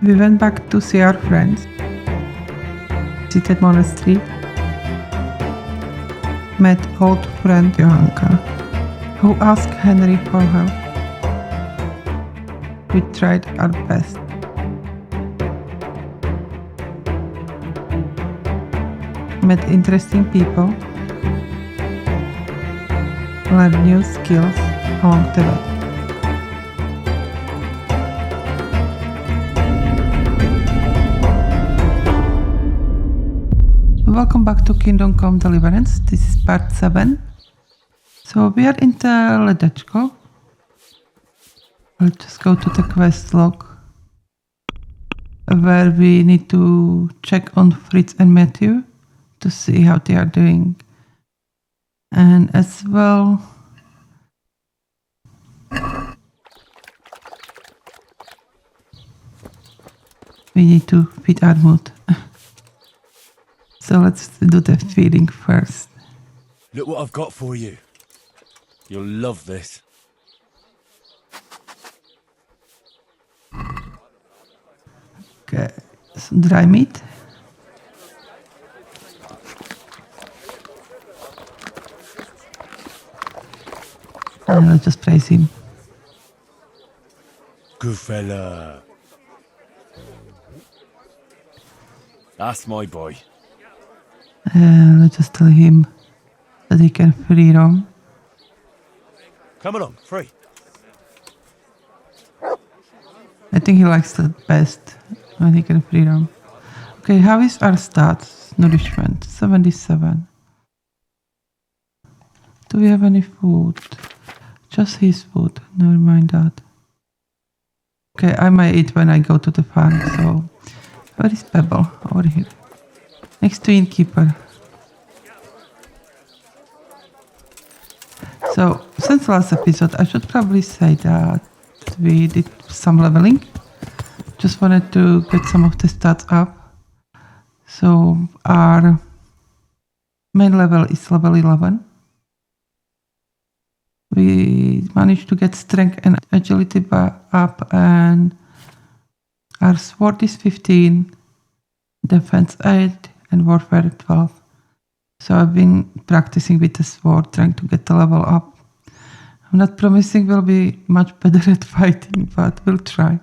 We went back to see our friends, visited Monastery, met old friend Johanka, who asked Henry for help. We tried our best. Met interesting people, learned new skills along the way. Welcome back to Kingdom Come Deliverance. This is part 7. So we are in the Ledečko. Let's just go to the quest log, where we need to check on Fritz and Matthew to see how they are doing. And as well, we need to feed our mood. So let's do the feeding first. Look what I've got for you. You'll love this. Okay, some dry meat. And let's just praise him. Good fella. That's my boy. Let's just tell him that he can free roam. Come along, free. I think he likes that best when he can free roam. Okay, how is our stats? Nourishment, 77. Do we have any food? Just his food, never mind that. Okay, I might eat when I go to the farm, so... Where is Pebble? Over here. Next to innkeeper. So, since last episode, I should probably say that we did some leveling. Just wanted to get some of the stats up. So, our main level is level 11. We managed to get strength and agility up, and our sword is 15, defense 8, and warfare 12. So I've been practicing with the sword, trying to get the level up. I'm not promising we'll be much better at fighting, but we'll try.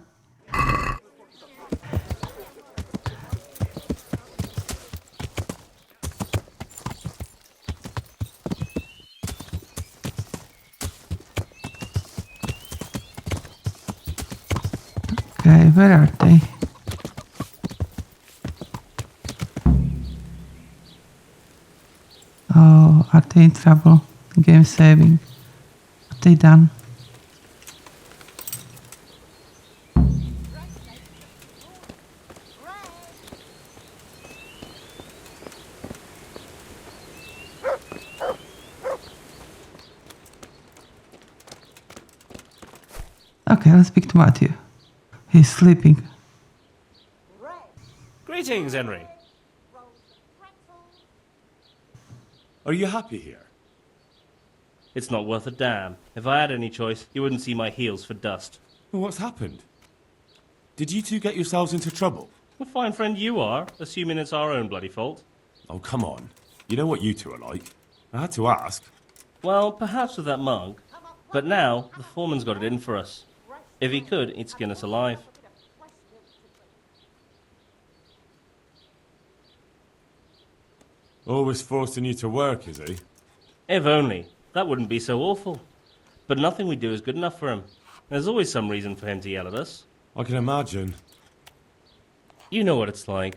Okay, where are they? Oh, are they in trouble? Game saving. What they done? Okay, let's speak to Matthew. He's sleeping. Greetings, Henry. Are you happy here? It's not worth a damn. If I had any choice, you wouldn't see my heels for dust. Well, what's happened? Did you two get yourselves into trouble? A fine friend you are, assuming it's our own bloody fault. Oh, come on. You know what you two are like. I had to ask. Well, perhaps with that mug. But now, the foreman's got it in for us. If he could, he'd skin us alive. Always forcing you to work, is he? If only. That wouldn't be so awful. But nothing we do is good enough for him. There's always some reason for him to yell at us. I can imagine. You know what it's like.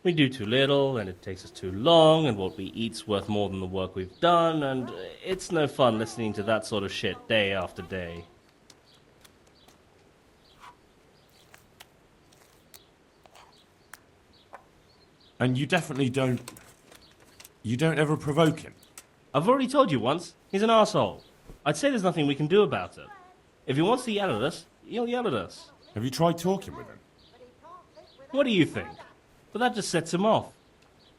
We do too little, and it takes us too long, and what we eat's worth more than the work we've done, and it's no fun listening to that sort of shit day after day. And you definitely don't... You don't ever provoke him? I've already told you once, he's an arsehole. I'd say there's nothing we can do about it. If he wants to yell at us, he'll yell at us. Have you tried talking with him? What do you think? But that just sets him off.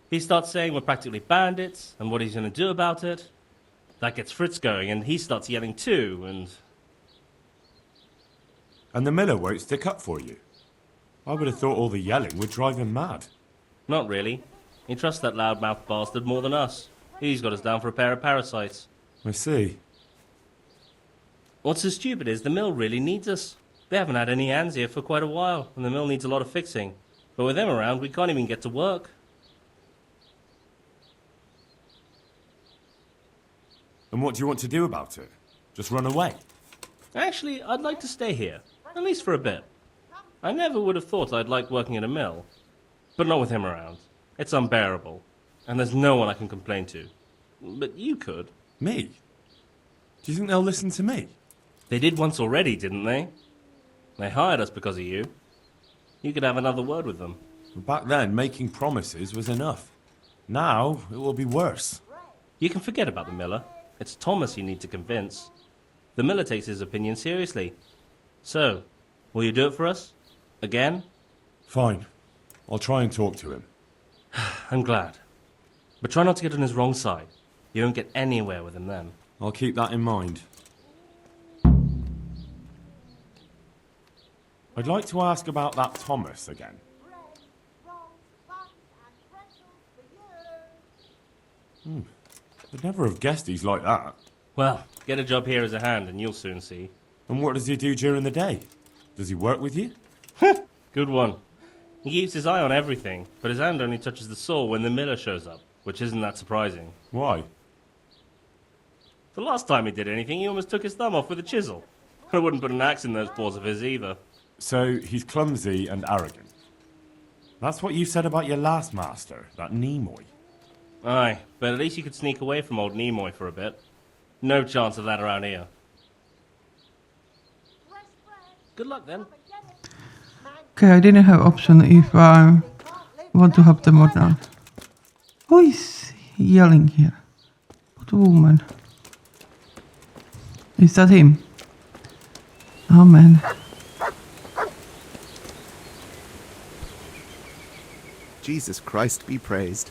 He starts saying we're practically bandits, and what he's going to do about it. That gets Fritz going, and he starts yelling too, and... And the miller won't stick up for you? I would have thought all the yelling would drive him mad. Not really. He trusts that loudmouth bastard more than us. He's got us down for a pair of parasites. I see. What's so stupid is the mill really needs us. They haven't had any hands here for quite a while, and the mill needs a lot of fixing. But with them around, we can't even get to work. And what do you want to do about it? Just run away? Actually, I'd like to stay here, at least for a bit. I never would have thought I'd like working at a mill. But not with him around. It's unbearable. And there's no one I can complain to. But you could. Me? Do you think they'll listen to me? They did once already, didn't they? They hired us because of you. You could have another word with them. Back then, making promises was enough. Now, it will be worse. You can forget about the miller. It's Thomas you need to convince. The miller takes his opinion seriously. So, will you do it for us? Again? Fine. I'll try and talk to him. I'm glad. But try not to get on his wrong side. You won't get anywhere with him then. I'll keep that in mind. I'd like to ask about that Thomas again. I'd never have guessed he's like that. Well, get a job here as a hand and you'll soon see. And what does he do during the day? Does he work with you? Good one. He keeps his eye on everything, but his hand only touches the saw when the miller shows up, which isn't that surprising. Why? The last time he did anything, he almost took his thumb off with a chisel. I wouldn't put an axe in those paws of his either. So, he's clumsy and arrogant. That's what you said about your last master, that Nimoy. Aye, but at least you could sneak away from old Nimoy for a bit. No chance of that around here. Good luck then. Okay, I didn't have option if I want to help them or not. Who is yelling here? What woman? Is that him? Oh man. Jesus Christ be praised.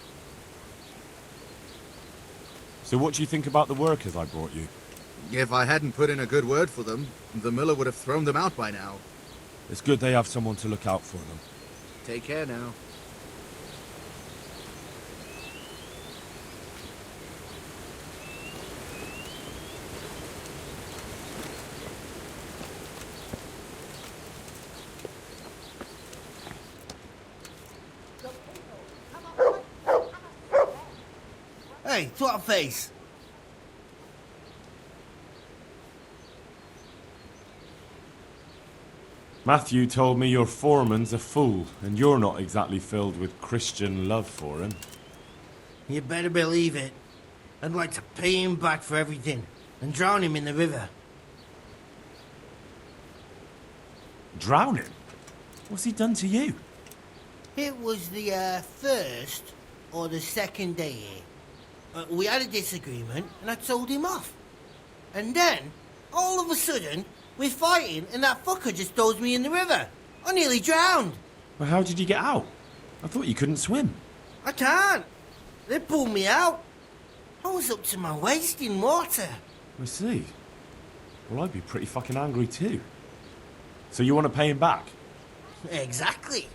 So what do you think about the workers I brought you? If I hadn't put in a good word for them, the miller would have thrown them out by now. It's good they have someone to look out for them. Take care now. Hey, twat face! Matthew told me your foreman's a fool, and you're not exactly filled with Christian love for him. You better believe it. I'd like to pay him back for everything and drown him in the river. Drown him? What's he done to you? It was the first or the second day here. We had a disagreement and I told him off. And then, all of a sudden, we're fighting and that fucker just throws me in the river. I nearly drowned. Well, how did you get out? I thought you couldn't swim. I can't. They pulled me out. I was up to my waist in water. I see. Well, I'd be pretty fucking angry too. So you want to pay him back? Exactly.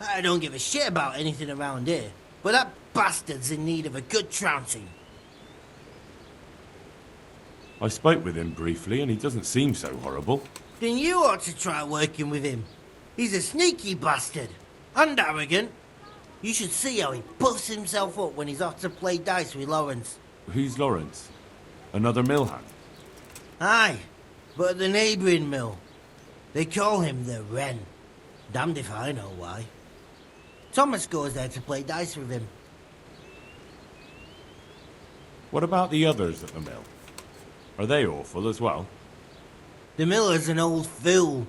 I don't give a shit about anything around here, but that bastard's in need of a good trouncing. I spoke with him briefly and he doesn't seem so horrible. Then you ought to try working with him. He's a sneaky bastard. And arrogant. You should see how he puffs himself up when he's off to play dice with Lawrence. Who's Lawrence? Another mill hand? Aye, but at the neighbouring mill. They call him the Wren. Damned if I know why. Thomas goes there to play dice with him. What about the others at the mill? Are they awful as well? The miller's an old fool.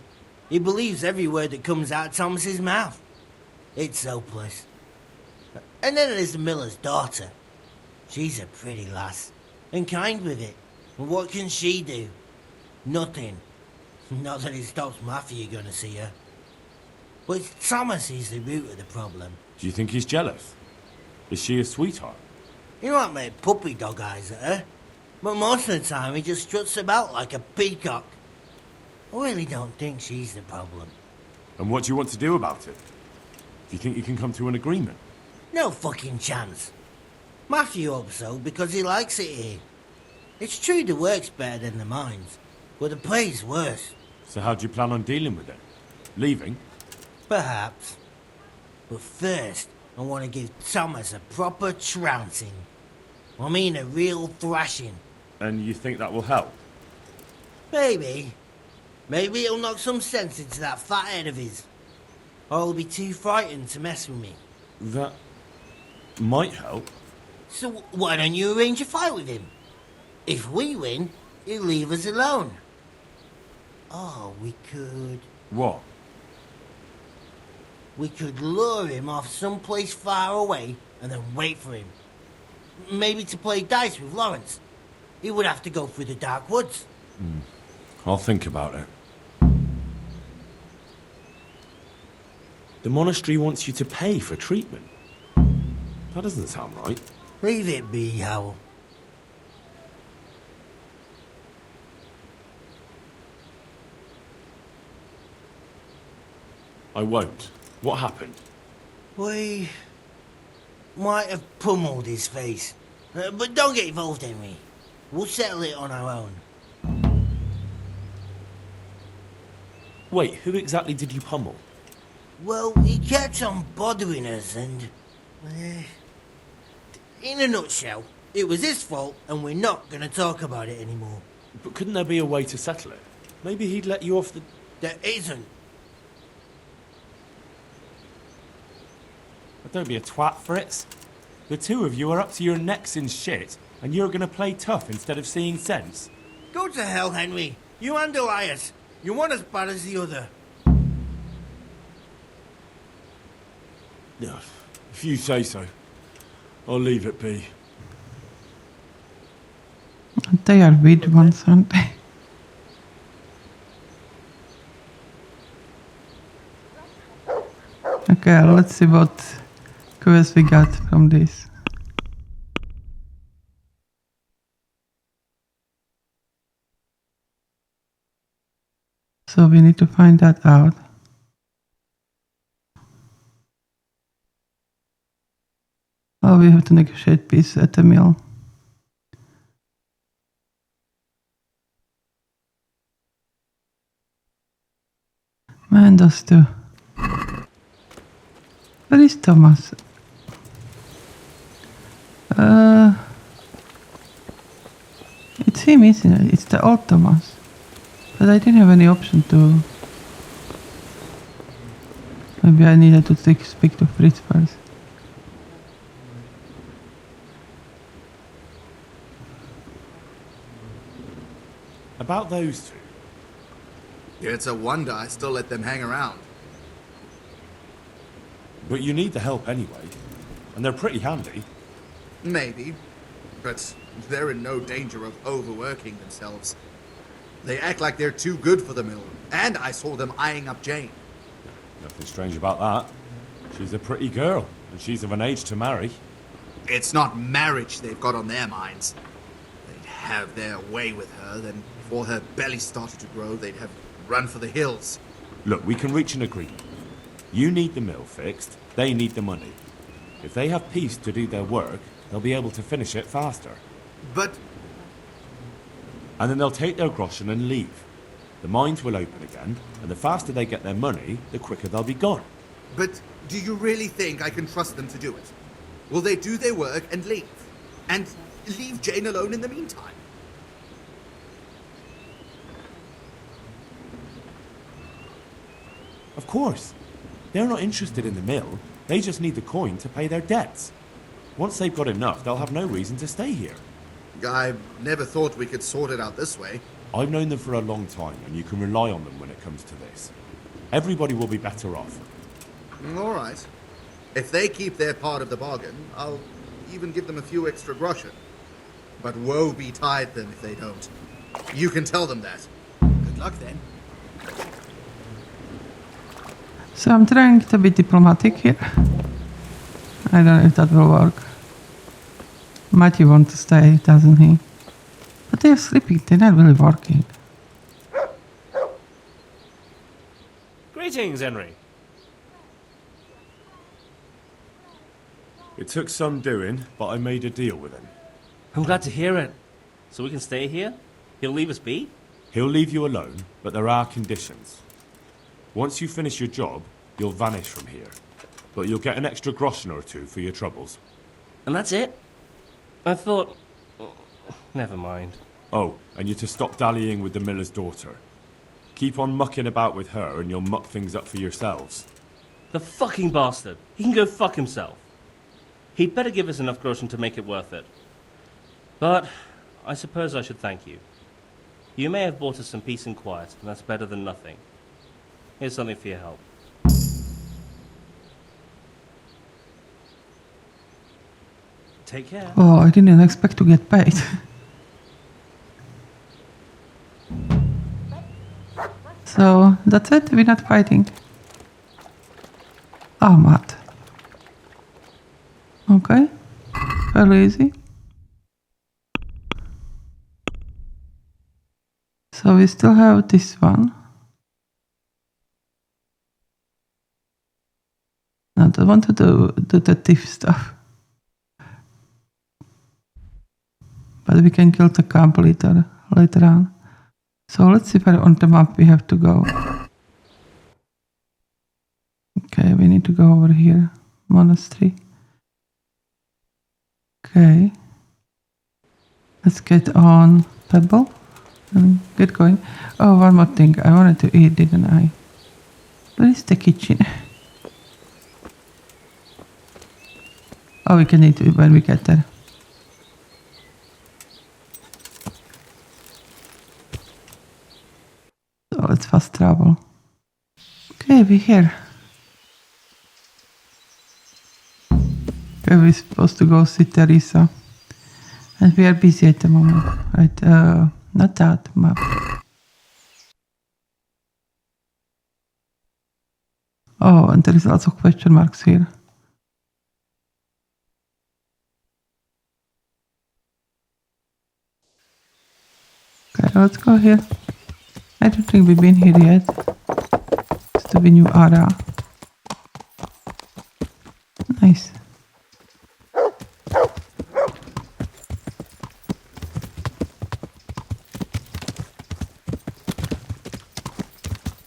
He believes every word that comes out of Thomas's mouth. It's hopeless. And then there's the miller's daughter. She's a pretty lass, and kind with it. And what can she do? Nothing. Not that it stops Matthew gonna see her. But it's Thomas who's the root of the problem. Do you think he's jealous? Is she a sweetheart? He might make puppy dog eyes at her, but most of the time he just struts about like a peacock. I really don't think she's the problem. And what do you want to do about it? Do you think you can come to an agreement? No fucking chance. Matthew hopes so because he likes it here. It's true the work's better than the mines, but the pay's worse. So how do you plan on dealing with it? Leaving? Perhaps. But first, I want to give Thomas a proper trouncing. I mean a real thrashing. And you think that will help? Maybe. Maybe it'll knock some sense into that fat head of his. Or he'll be too frightened to mess with me. That might help. So why don't you arrange a fight with him? If we win, he'll leave us alone. Oh, we could... What? We could lure him off someplace far away and then wait for him. Maybe to play dice with Lawrence. He would have to go through the dark woods. I'll think about it. The monastery wants you to pay for treatment. That doesn't sound right. Leave it be, Howell. I won't. What happened? We might have pummeled his face. But don't get involved, Henry. We'll settle it on our own. Wait, who exactly did you pummel? Well, he kept on bothering us and... in a nutshell, it was his fault and we're not going to talk about it anymore. But couldn't there be a way to settle it? Maybe he'd let you off the... There isn't. But don't be a twat, Fritz. The two of you are up to your necks in shit, and you're gonna play tough instead of seeing sense. Go to hell, Henry. You and Elias. You're one as bad as the other. Yeah, if you say so. I'll leave it be. They are weird ones, aren't they? Okay, let's see what quest we got from this. So we need to find that out. Oh, we have to negotiate peace at the mill. Man, those two. Where is Thomas? It's him, isn't it? It's the old Thomas. But I didn't have any option to... Maybe I needed to speak to Fritz first. About those two. It's a wonder I still let them hang around. But you need the help anyway. And they're pretty handy. Maybe. But they're in no danger of overworking themselves. They act like they're too good for the mill. And I saw them eyeing up Jane. Nothing strange about that. She's a pretty girl, and she's of an age to marry. It's not marriage they've got on their minds. They'd have their way with her, then before her belly started to grow, they'd have run for the hills. Look, we can reach an agreement. You need the mill fixed, they need the money. If they have peace to do their work, they'll be able to finish it faster. But... And then they'll take their groschen and leave. The mines will open again, and the faster they get their money, the quicker they'll be gone. But do you really think I can trust them to do it? Will they do their work and leave? And leave Jane alone in the meantime? Of course. They're not interested in the mill. They just need the coin to pay their debts. Once they've got enough, they'll have no reason to stay here. I never thought we could sort it out this way. I've known them for a long time, and you can rely on them when it comes to this. Everybody will be better off. All right. If they keep their part of the bargain, I'll even give them a few extra groschen. But woe betide them if they don't. You can tell them that. Good luck then. So I'm trying to be diplomatic here. I don't know if that will work. Matthew wants to stay, doesn't he? But they're sleeping, they're not really working. Greetings, Henry. It took some doing, but I made a deal with him. I'm glad to hear it. So we can stay here? He'll leave us be? He'll leave you alone, but there are conditions. Once you finish your job, you'll vanish from here. But you'll get an extra groschen or two for your troubles. And that's it? I thought... Never mind. Oh, and you're to stop dallying with the miller's daughter. Keep on mucking about with her and you'll muck things up for yourselves. The fucking bastard. He can go fuck himself. He'd better give us enough groschen to make it worth it. But I suppose I should thank you. You may have bought us some peace and quiet, and that's better than nothing. Here's something for your help. Take care. Oh, I didn't expect to get paid. So, that's it? We're not fighting. Oh, Matt. Okay. Fairly easy. So we still have this one. No, I don't want to do the thief stuff. But we can kill the camp later on. So let's see where on the map we have to go. Okay, we need to go over here. Monastery. Okay. Let's get on Pebble and get going. Oh, one more thing. I wanted to eat, didn't I? Where is the kitchen? Oh, we can eat it when we get there. So let's fast travel. Okay, we're here. Okay, we're supposed to go see Teresa. And we are busy at the moment. Right, not that map. Oh, and there is lots of question marks here. Okay, let's go here. I don't think we've been here yet. It's to be new area. Nice.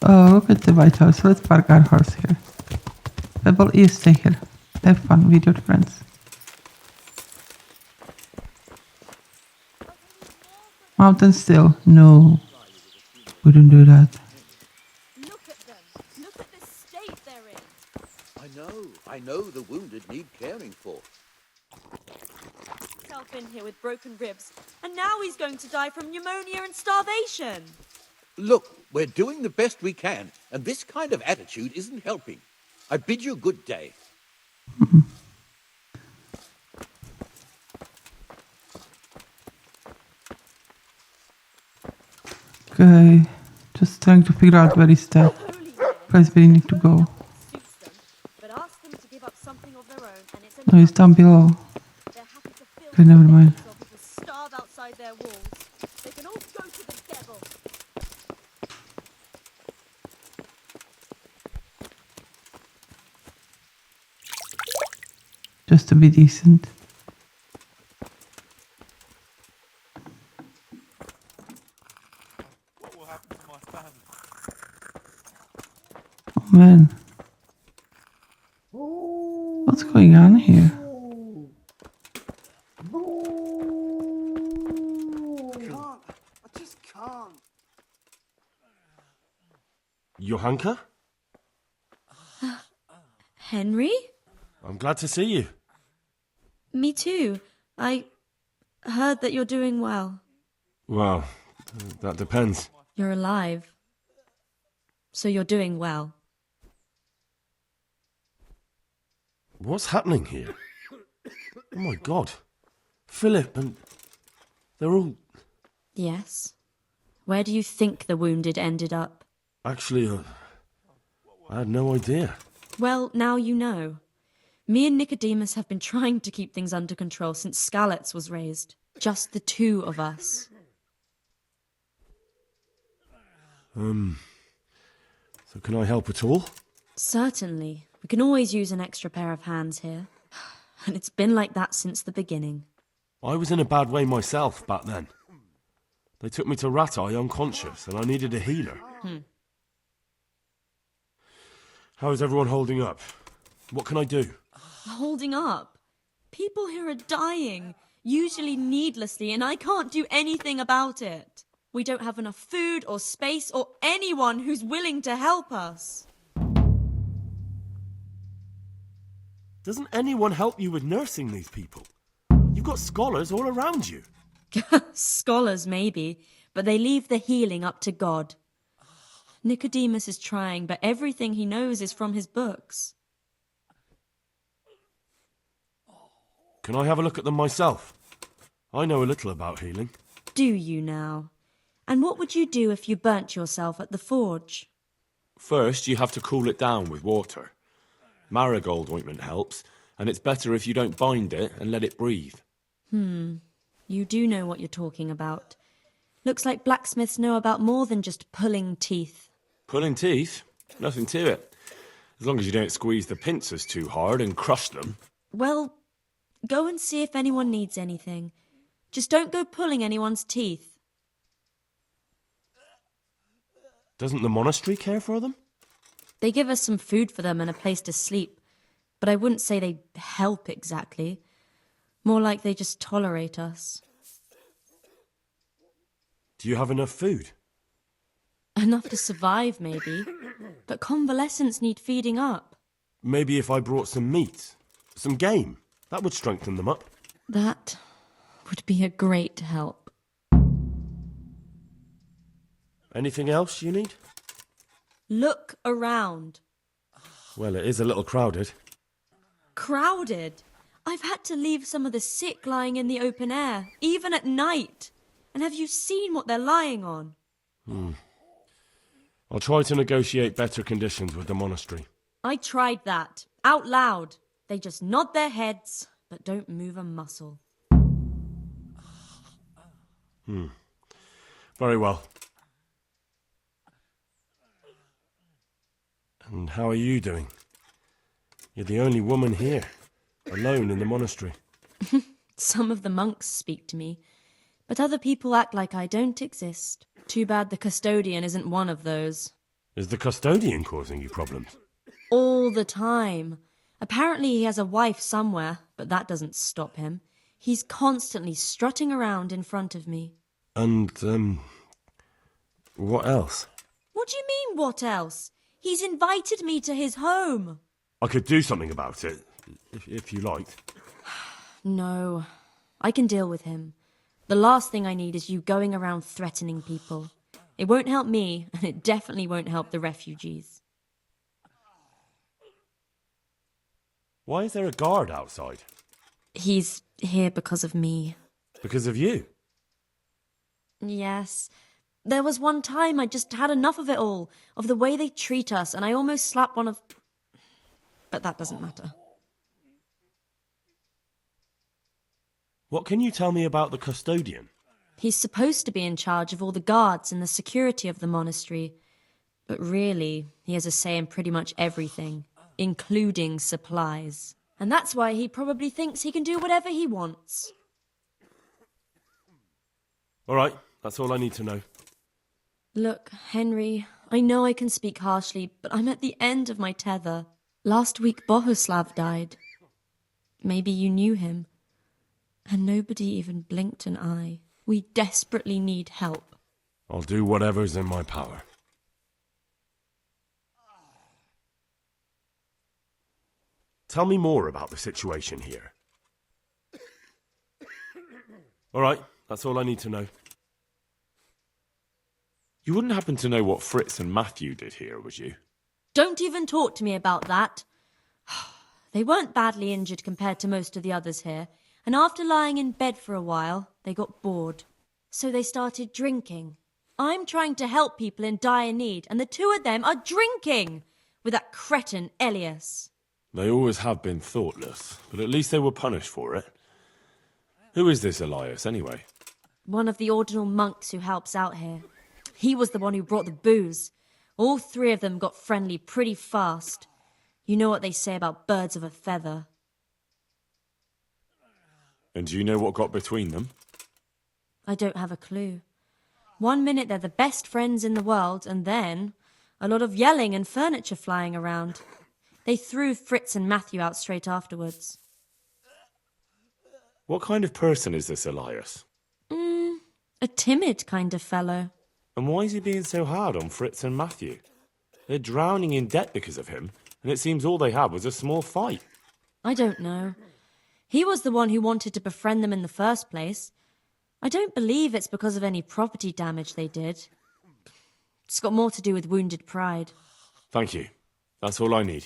Oh, look at the White House. Let's park our horse here. Pebble, you stay here. Have fun with your friends. Mountain still? No. Wouldn't do that. Look at them. Look at the state they're in. I know the wounded need caring for. Self in here with broken ribs, and now he's going to die from pneumonia and starvation. Look, we're doing the best we can, and this kind of attitude isn't helping. I bid you good day. Okay, just trying to figure out where is the place we need to go. Suits them, but ask them to give up something of their own, and it's No, it's down below. They're happy to fill Okay, never mind. themselves to starve outside their walls. They can all go to the devil. Just to be decent. What will happen to my family? Oh man. What's going on here? I just can't. Johanka? Henry? I'm glad to see you. Me too. I heard that you're doing well. Well, that depends. You're alive. So you're doing well. What's happening here? Oh my god. Philip and... they're all... Yes. Where do you think the wounded ended up? Actually, I had no idea. Well, now you know. Me and Nicodemus have been trying to keep things under control since Skalitz was raised. Just the two of us. So can I help at all? Certainly. We can always use an extra pair of hands here. And it's been like that since the beginning. I was in a bad way myself back then. They took me to Rat Eye unconscious, and I needed a healer. How is everyone holding up? What can I do? Holding up? People here are dying, usually needlessly, and I can't do anything about it. We don't have enough food or space or anyone who's willing to help us. Doesn't anyone help you with nursing these people? You've got scholars all around you. Scholars, maybe, but they leave the healing up to God. Nicodemus is trying, but everything he knows is from his books. Can I have a look at them myself? I know a little about healing. Do you now? And what would you do if you burnt yourself at the forge? First, you have to cool it down with water. Marigold ointment helps, and it's better if you don't bind it and let it breathe. You do know what you're talking about. Looks like blacksmiths know about more than just pulling teeth. Pulling teeth? Nothing to it. As long as you don't squeeze the pincers too hard and crush them. Well, go and see if anyone needs anything. Just don't go pulling anyone's teeth. Doesn't the monastery care for them? They give us some food for them and a place to sleep, but I wouldn't say they help exactly. More like they just tolerate us. Do you have enough food? Enough to survive, maybe. But convalescents need feeding up. Maybe if I brought some meat, some game, that would strengthen them up. That would be a great help. Anything else you need? Look around. Well, it is a little crowded. Crowded? I've had to leave some of the sick lying in the open air, even at night. And have you seen what they're lying on? I'll try to negotiate better conditions with the monastery. I tried that, out loud. They just nod their heads, but don't move a muscle. Very well. And how are you doing? You're the only woman here, alone in the monastery. Some of the monks speak to me, but other people act like I don't exist. Too bad the custodian isn't one of those. Is the custodian causing you problems? All the time. Apparently he has a wife somewhere, but that doesn't stop him. He's constantly strutting around in front of me. And, what else? What do you mean, what else? He's invited me to his home. I could do something about it, if you liked. No, I can deal with him. The last thing I need is you going around threatening people. It won't help me, and it definitely won't help the refugees. Why is there a guard outside? He's here because of me. Because of you? Yes. There was one time I just had enough of it all, of the way they treat us, and I almost slapped one of... But that doesn't matter. What can you tell me about the custodian? He's supposed to be in charge of all the guards and the security of the monastery. But really, he has a say in pretty much everything, including supplies. And that's why he probably thinks he can do whatever he wants. All right, that's all I need to know. Look, Henry, I know I can speak harshly, but I'm at the end of my tether. Last week Bohuslav died. Maybe you knew him. And nobody even blinked an eye. We desperately need help. I'll do whatever's in my power. Tell me more about the situation here. All right, that's all I need to know. You wouldn't happen to know what Fritz and Matthew did here, would you? Don't even talk to me about that. They weren't badly injured compared to most of the others here, and after lying in bed for a while, they got bored. So they started drinking. I'm trying to help people in dire need, and the two of them are drinking with that cretin Elias. They always have been thoughtless, but at least they were punished for it. Who is this Elias, anyway? One of the ordinal monks who helps out here. He was the one who brought the booze. All three of them got friendly pretty fast. You know what they say about birds of a feather. And do you know what got between them? I don't have a clue. 1 minute they're the best friends in the world, and then a lot of yelling and furniture flying around. They threw Fritz and Matthew out straight afterwards. What kind of person is this Elias? A timid kind of fellow. And why is he being so hard on Fritz and Matthew? They're drowning in debt because of him, and it seems all they had was a small fight. I don't know. He was the one who wanted to befriend them in the first place. I don't believe it's because of any property damage they did. It's got more to do with wounded pride. Thank you. That's all I need.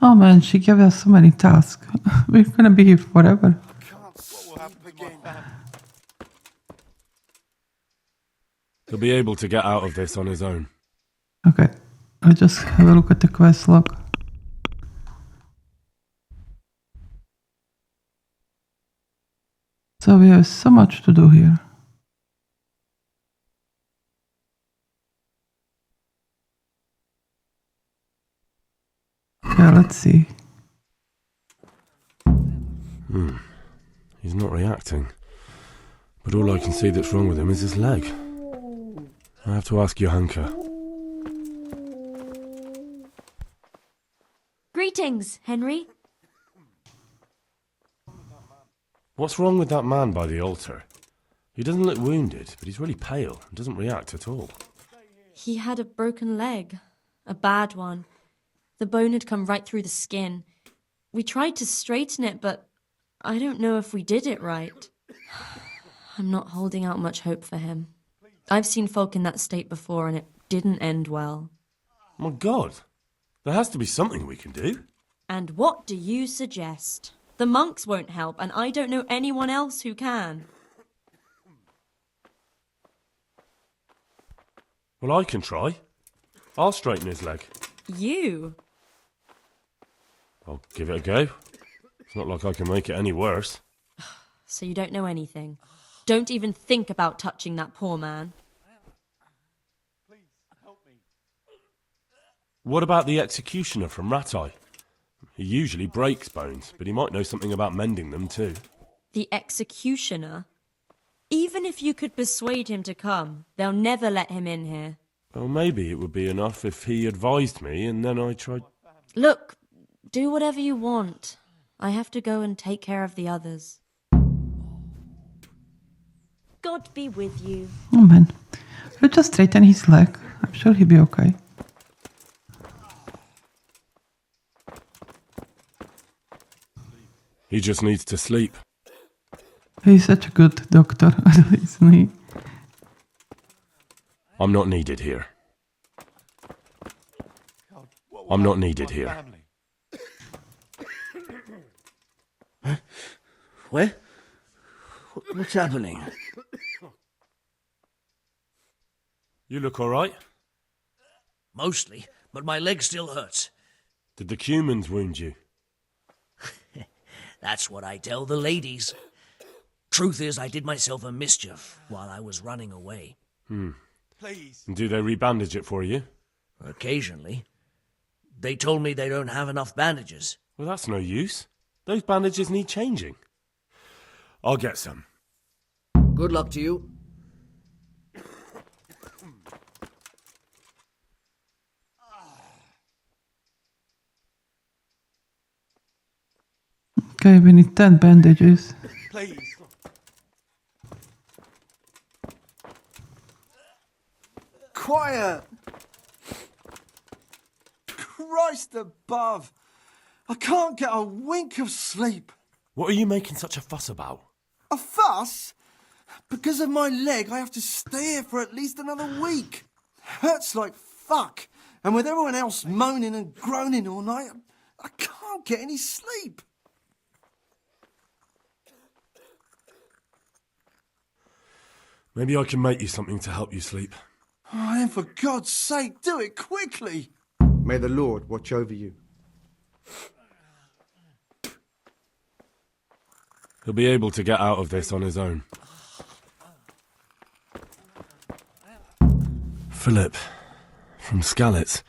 Oh man, she gave us so many tasks. We're gonna be here forever. What will happen again? He'll be able to get out of this on his own. Okay, I'll just have a look at the quest log. So we have so much to do here. Yeah, let's see. He's not reacting. But all I can see that's wrong with him is his leg. I have to ask Johanka. Greetings, Henry. What's wrong with that man by the altar? He doesn't look wounded, but he's really pale and doesn't react at all. He had a broken leg. A bad one. The bone had come right through the skin. We tried to straighten it, but I don't know if we did it right. I'm not holding out much hope for him. I've seen folk in that state before, and it didn't end well. My God! There has to be something we can do. And what do you suggest? The monks won't help, and I don't know anyone else who can. Well, I can try. I'll straighten his leg. You? I'll give it a go. It's not like I can make it any worse. So you don't know anything? Don't even think about touching that poor man. What about the executioner from Ratai? He usually breaks bones, but he might know something about mending them too. The executioner? Even if you could persuade him to come, they'll never let him in here. Well, maybe it would be enough if he advised me and then I tried... Look, do whatever you want. I have to go and take care of the others. God be with you. Oh man, we'll just straighten his leg. I'm sure he'll be okay. He just needs to sleep. He's such a good doctor, isn't he? I'm not needed here. I'm not needed here. Where? What's happening? You look all right? Mostly, but my leg still hurts. Did the humans wound you? That's what I tell the ladies. Truth is, I did myself a mischief while I was running away. Please. And do they rebandage it for you? Occasionally. They told me they don't have enough bandages. Well, that's no use. Those bandages need changing. I'll get some. Good luck to you. Okay, we need 10 bandages. Please. Quiet! Christ above! I can't get a wink of sleep. What are you making such a fuss about? A fuss? Because of my leg, I have to stay here for at least another week. Hurts like fuck. And with everyone else moaning and groaning all night, I can't get any sleep. Maybe I can make you something to help you sleep. Oh, then for God's sake, do it quickly. May the Lord watch over you. He'll be able to get out of this on his own. Philip, from Skalitz.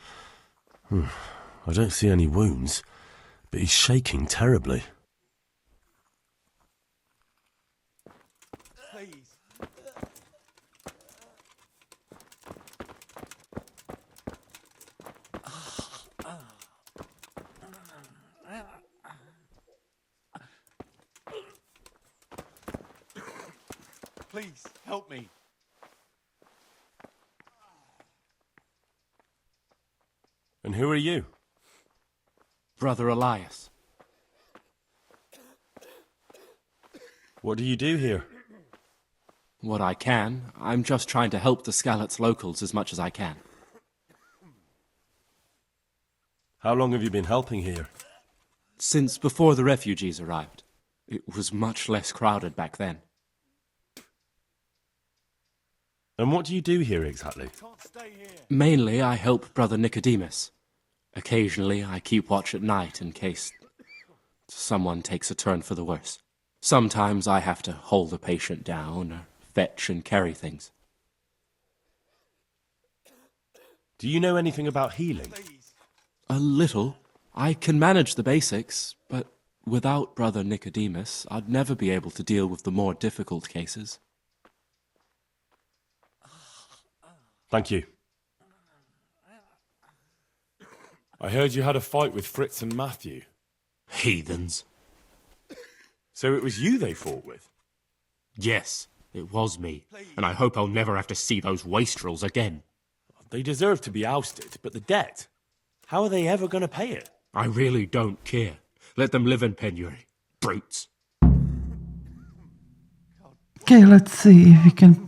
I don't see any wounds, but he's shaking terribly. Please, help me. And who are you? Brother Elias. What do you do here? What I can. I'm just trying to help the Skalitz locals as much as I can. How long have you been helping here? Since before the refugees arrived. It was much less crowded back then. And what do you do here exactly? Mainly, I help Brother Nicodemus. Occasionally, I keep watch at night in case someone takes a turn for the worse. Sometimes I have to hold a patient down or fetch and carry things. Do you know anything about healing? A little. I can manage the basics, but without Brother Nicodemus, I'd never be able to deal with the more difficult cases. Thank you. I heard you had a fight with Fritz and Matthew. Heathens. So it was you they fought with? Yes, it was me, and I hope I'll never have to see those wastrels again. They deserve to be ousted, but the debt? How are they ever going to pay it? I really don't care. Let them live in penury. Brutes. Okay, let's see if we can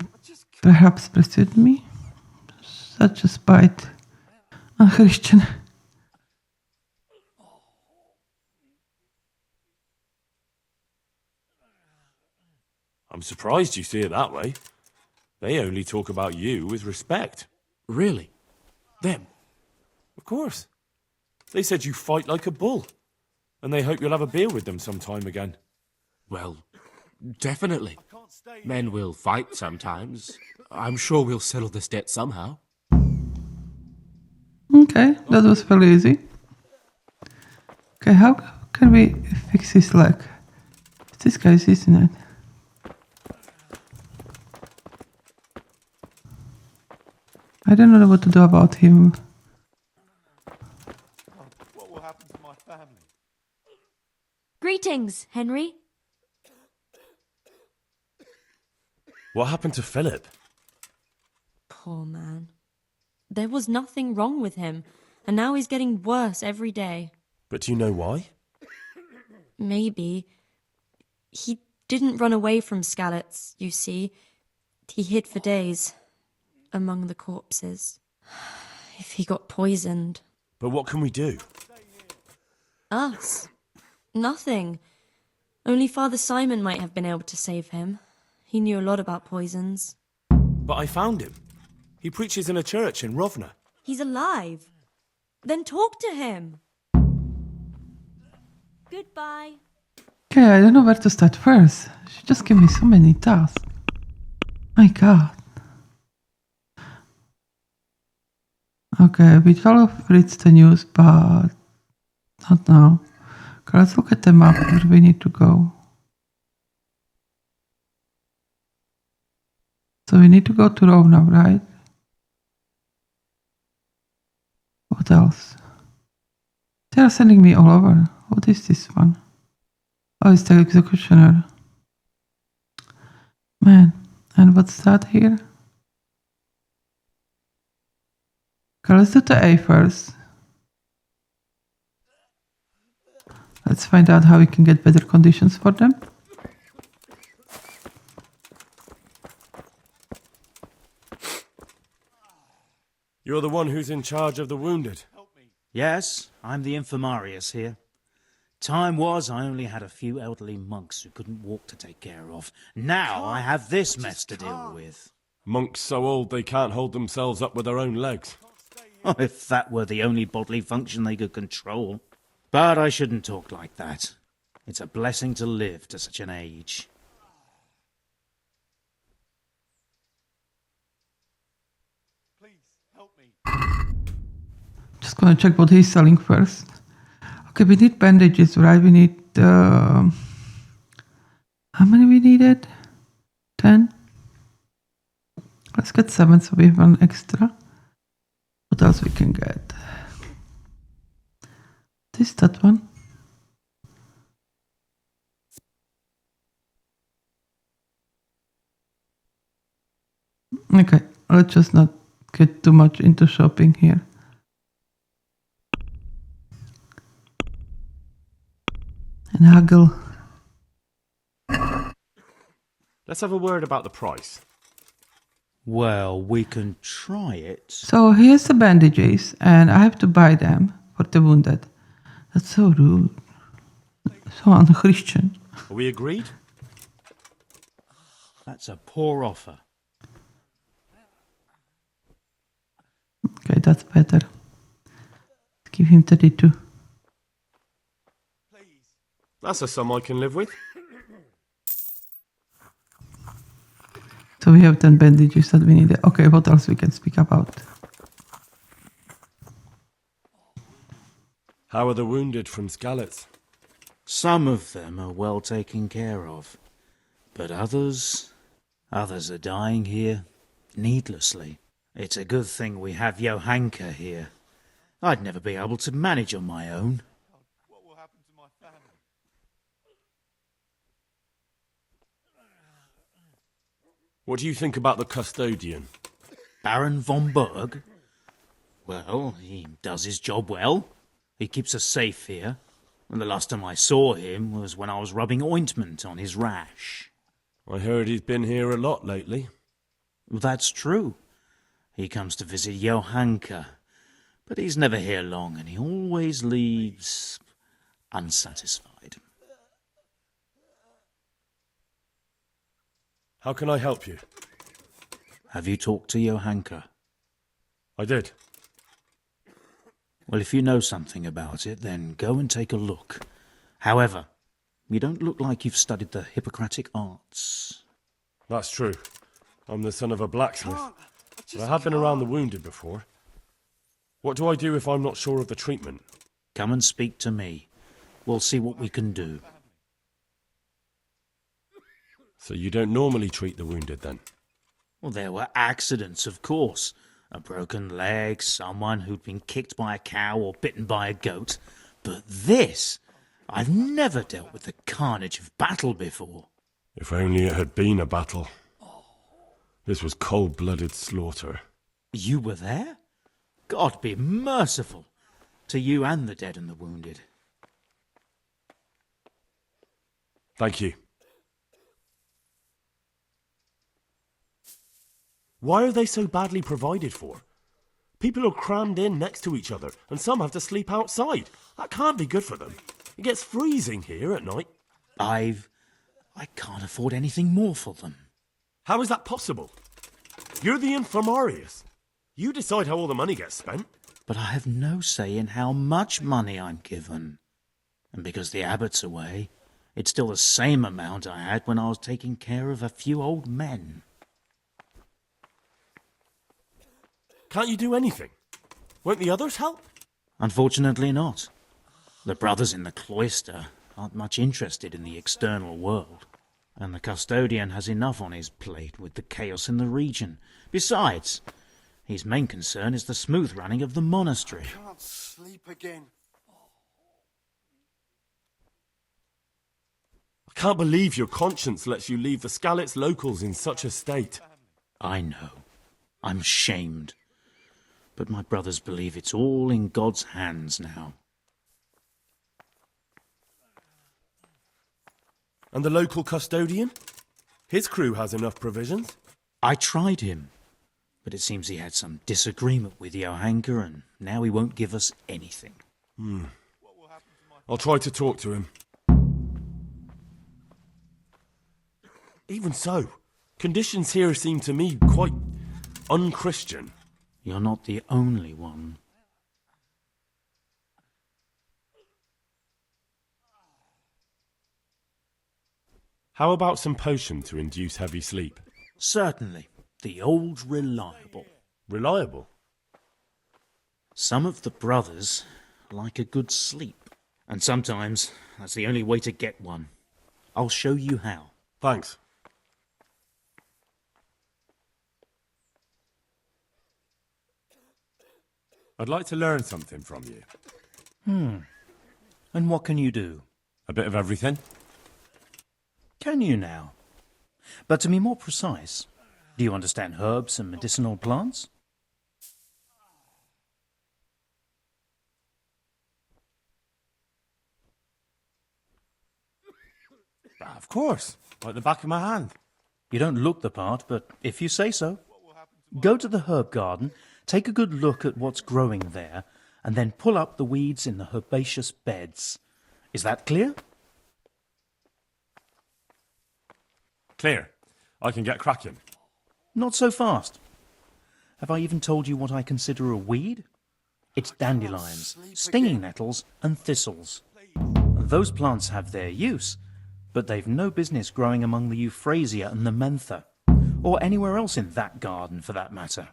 perhaps persuade me. Such a spite. Unchristian. I'm surprised you see it that way. They only talk about you with respect. Really? Them? Of course. They said you fight like a bull. And they hope you'll have a beer with them sometime again. Well, definitely. Men will fight sometimes. I'm sure we'll settle this debt somehow. Okay, that was fairly easy. Okay, how can we fix his leg? This guy's isn't it? I don't know what to do about him. What will happen to my family? Greetings, Henry. What happened to Philip? Poor man. There was nothing wrong with him, and now he's getting worse every day. But do you know why? Maybe. He didn't run away from Skalitz, you see. He hid for days, among the corpses. If he got poisoned. But what can we do? Us? Nothing. Only Father Simon might have been able to save him. He knew a lot about poisons. But I found him. He preaches in a church in Rovna. He's alive. Then talk to him. Goodbye. Okay, I don't know where to start first. She just gave me so many tasks. My god. Okay, we follow Fritz the news, but not now. Okay, let's look at the map where we need to go. So we need to go to Rovna, right? What else? They are sending me all over. What is this one? Oh, it's the executioner. Man, and what's that here? Okay, let's do the A first. Let's find out how we can get better conditions for them. You're the one who's in charge of the wounded. Yes, I'm the infirmarius here. Time was I only had a few elderly monks who couldn't walk to take care of. Now I have this mess to deal with. Monks so old they can't hold themselves up with their own legs. Oh, if that were the only bodily function they could control. But I shouldn't talk like that. It's a blessing to live to such an age. Just gonna check what he's selling first. Okay, we need bandages, right? We need... how many we needed? 10? Let's get 7 so we have one extra. What else we can get? This, that one. Okay, let's just not get too much into shopping here. And haggle. Let's have a word about the price. Well, we can try it. So here's the bandages, and I have to buy them for the wounded. That's so rude. So unchristian. Are we agreed? That's a poor offer. Okay, that's better. Let's give him 32. That's a sum I can live with. So we have 10 bandages that we need. Okay, what else we can speak about? How are the wounded from Skalitz? Some of them are well taken care of, but others are dying here needlessly. It's a good thing we have Johanka here. I'd never be able to manage on my own. What will happen to my family? What do you think about the custodian? Baron von Berg? Well, he does his job well. He keeps us safe here. And the last time I saw him was when I was rubbing ointment on his rash. I heard he's been here a lot lately. That's true. He comes to visit Johanka, but he's never here long, and he always leaves unsatisfied. How can I help you? Have you talked to Johanka? I did. Well, if you know something about it, then go and take a look. However, you don't look like you've studied the Hippocratic arts. That's true. I'm the son of a blacksmith. But I have been around the wounded before. What do I do if I'm not sure of the treatment? Come and speak to me. We'll see what we can do. So you don't normally treat the wounded, then? Well, there were accidents, of course. A broken leg, someone who'd been kicked by a cow or bitten by a goat. But this... I've never dealt with the carnage of battle before. If only it had been a battle. This was cold-blooded slaughter. You were there? God be merciful to you and the dead and the wounded. Thank you. Why are they so badly provided for? People are crammed in next to each other, and some have to sleep outside. That can't be good for them. It gets freezing here at night. I can't afford anything more for them. How is that possible? You're the infirmarius. You decide how all the money gets spent. But I have no say in how much money I'm given. And because the abbot's away, it's still the same amount I had when I was taking care of a few old men. Can't you do anything? Won't the others help? Unfortunately not. The brothers in the cloister aren't much interested in the external world. And the custodian has enough on his plate with the chaos in the region. Besides, his main concern is the smooth running of the monastery. I can't sleep again. I can't believe your conscience lets you leave the Skalitz locals in such a state. I know. I'm shamed. But my brothers believe it's all in God's hands now. And the local custodian? His crew has enough provisions. I tried him, but it seems he had some disagreement with Johanka, and now he won't give us anything. I'll try to talk to him. Even so, conditions here seem to me quite unchristian. You're not the only one. How about some potion to induce heavy sleep? Certainly. The old reliable. Reliable? Some of the brothers like a good sleep, and sometimes that's the only way to get one. I'll show you how. Thanks. I'd like to learn something from you. And what can you do? A bit of everything. Can you now? But to be more precise, do you understand herbs and medicinal plants? Of course. Like the back of my hand. You don't look the part, but if you say so. Go to the herb garden, take a good look at what's growing there, and then pull up the weeds in the herbaceous beds. Is that clear? Clear. I can get cracking. Not so fast. Have I even told you what I consider a weed? It's dandelions, stinging nettles, and thistles. Those plants have their use, but they've no business growing among the euphrasia and the mentha, or anywhere else in that garden for that matter.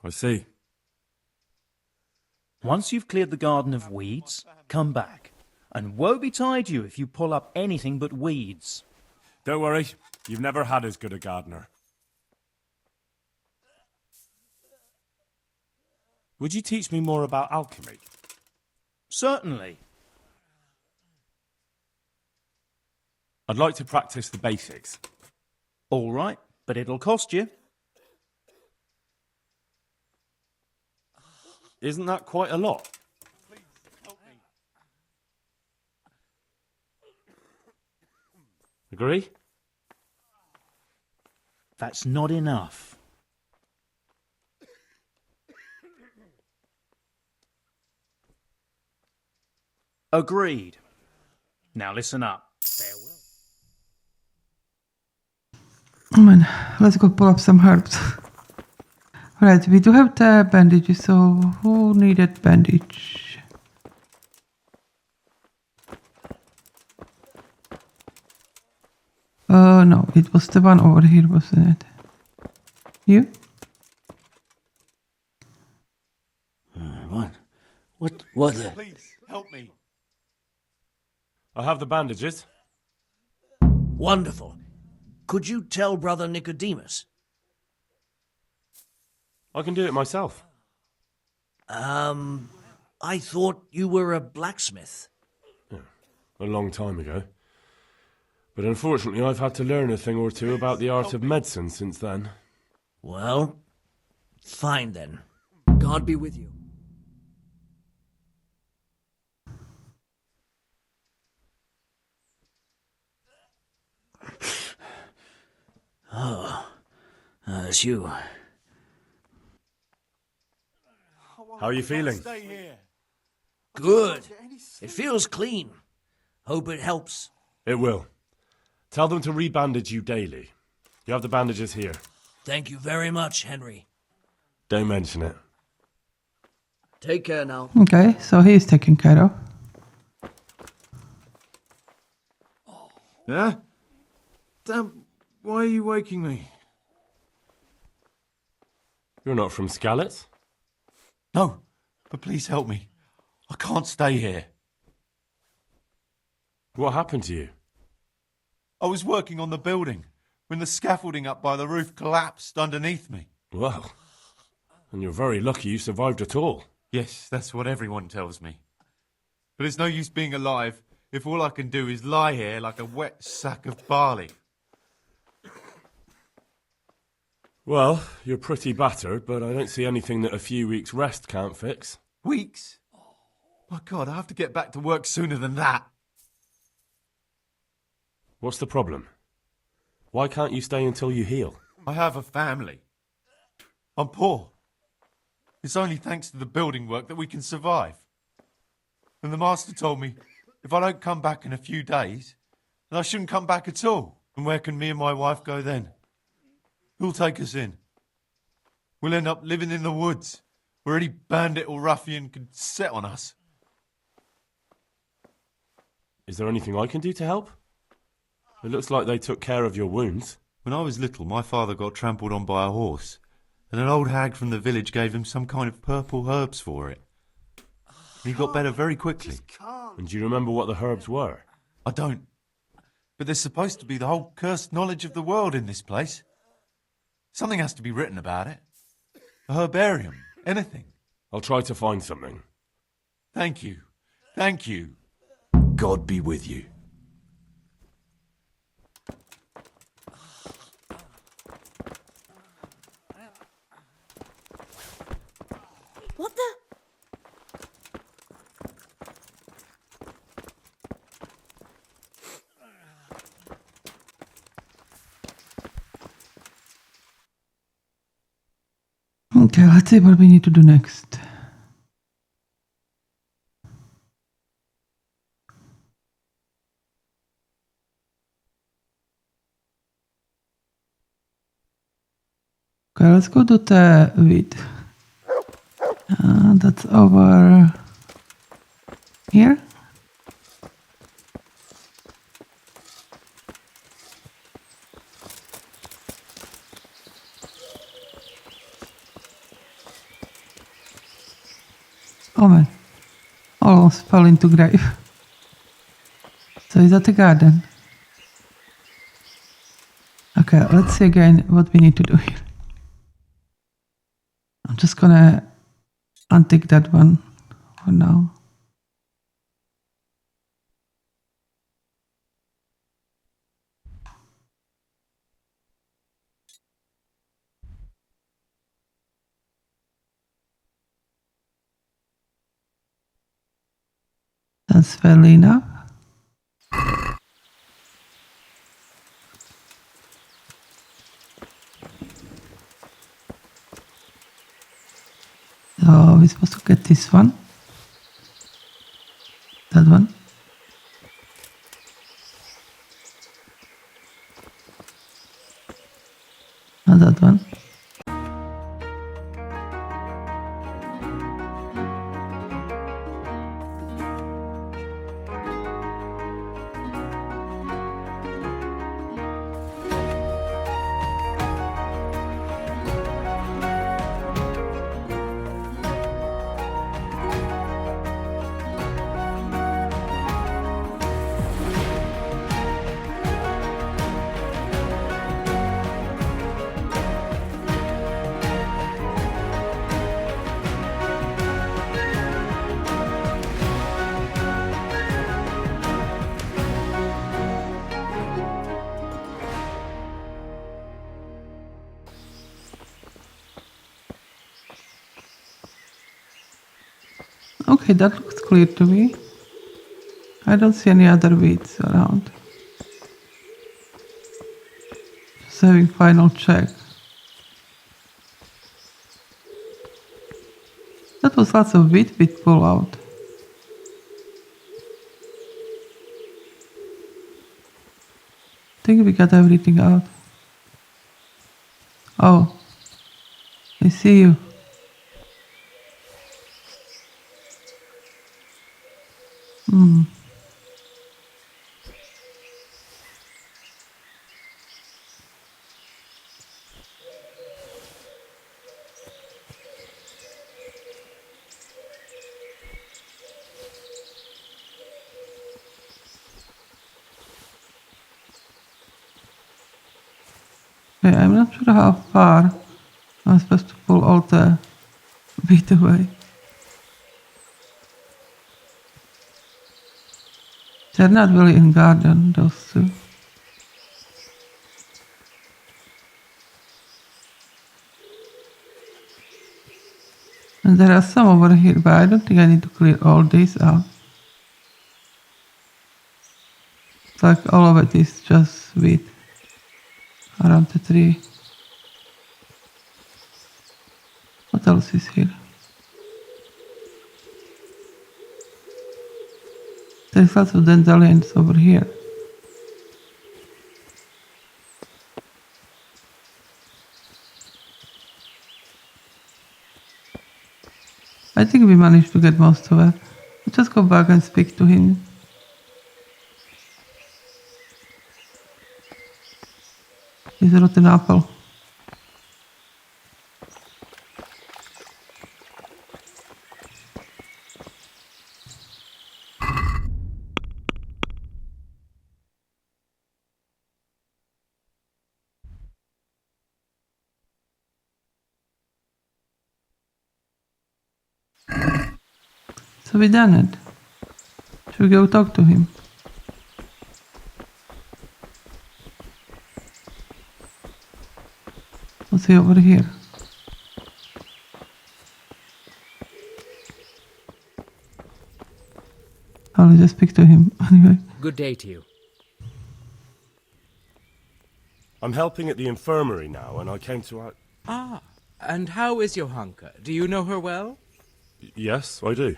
I see. Once you've cleared the garden of weeds, come back. And woe betide you if you pull up anything but weeds. Don't worry, you've never had as good a gardener. Would you teach me more about alchemy? Certainly. I'd like to practice the basics. All right, but it'll cost you. Isn't that quite a lot? Agree? That's not enough. Agreed. Now listen up. Farewell. Oh man, let's go pull up some herbs. Alright, we do have the bandages, so who needed bandage? No, it was the one over here, wasn't it? You? What the? Please, help me. I have the bandages. Wonderful. Could you tell Brother Nicodemus? I can do it myself. I thought you were a blacksmith. Yeah, a long time ago. But unfortunately, I've had to learn a thing or two about the art of medicine since then. Well, fine then. God be with you. Oh, it's you. How are you feeling? Good. It feels clean. Hope it helps. It will. Tell them to rebandage you daily. You have the bandages here. Thank you very much, Henry. Don't mention it. Take care now. Okay, so he's taken care of. Yeah? Damn, why are you waking me? You're not from Skalitz? No, but please help me. I can't stay here. What happened to you? I was working on the building when the scaffolding up by the roof collapsed underneath me. Well, and you're very lucky you survived at all. Yes, that's what everyone tells me. But it's no use being alive if all I can do is lie here like a wet sack of barley. Well, you're pretty battered, but I don't see anything that a few weeks' rest can't fix. Weeks? My God, I have to get back to work sooner than that. What's the problem? Why can't you stay until you heal? I have a family. I'm poor. It's only thanks to the building work that we can survive. And the master told me if I don't come back in a few days, then I shouldn't come back at all. And where can me and my wife go then? Who'll take us in? We'll end up living in the woods, where any bandit or ruffian could set on us. Is there anything I can do to help? It looks like they took care of your wounds. When I was little, my father got trampled on by a horse, and an old hag from the village gave him some kind of purple herbs for it. He got better very quickly. And do you remember what the herbs were? I don't. But there's supposed to be the whole cursed knowledge of the world in this place. Something has to be written about it. A herbarium. Anything. I'll try to find something. Thank you. Thank you. God be with you. What the? Okay, let's see what we need to do next. Okay, let's go to the wheat. That's over here. Oh man, almost fell into grave. So is that the garden? Okay, let's see again what we need to do here. I'm just gonna untick that one for now. That's fairly enough. So we're supposed to get this one. That one. And that one. Okay, that looks clear to me. I don't see any other weeds around. Just having final check. That was lots of wheat we pull out. I think we got everything out. Oh, I see you. Okay, I'm not sure how far I'm supposed to pull all the wheat away. They're not really in garden, those two. And there are some over here, but I don't think I need to clear all these out. It's like all of it is just wheat around the tree. What else is here? There's lots of dandelions over here. I think we managed to get most of it. Just go back and speak to him. He's a rotten apple. So we done it. Should we go talk to him? What's he over here? I'll just speak to him anyway. Good day to you. I'm helping at the infirmary now, and I came to... Ah, and how is Johanka? Do you know her well? Yes, I do.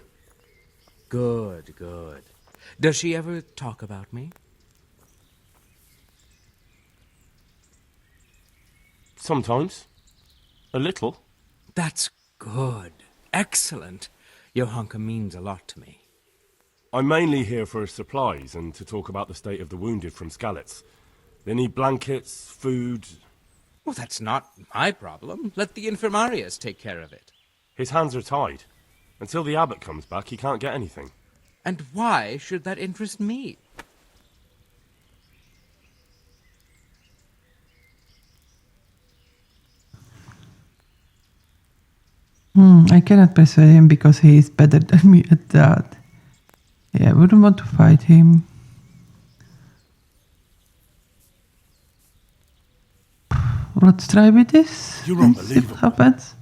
Good, good. Does she ever talk about me? Sometimes. A little. That's good. Excellent. Johanka means a lot to me. I'm mainly here for supplies and to talk about the state of the wounded from Skalitz. They need blankets, food... Well, that's not my problem. Let the infirmarius take care of it. His hands are tied. Until the abbot comes back, he can't get anything. And why should that interest me? I cannot persuade him because he is better than me at that. Yeah, I wouldn't want to fight him. Let's try with this. You're and see unbelievable. what happens.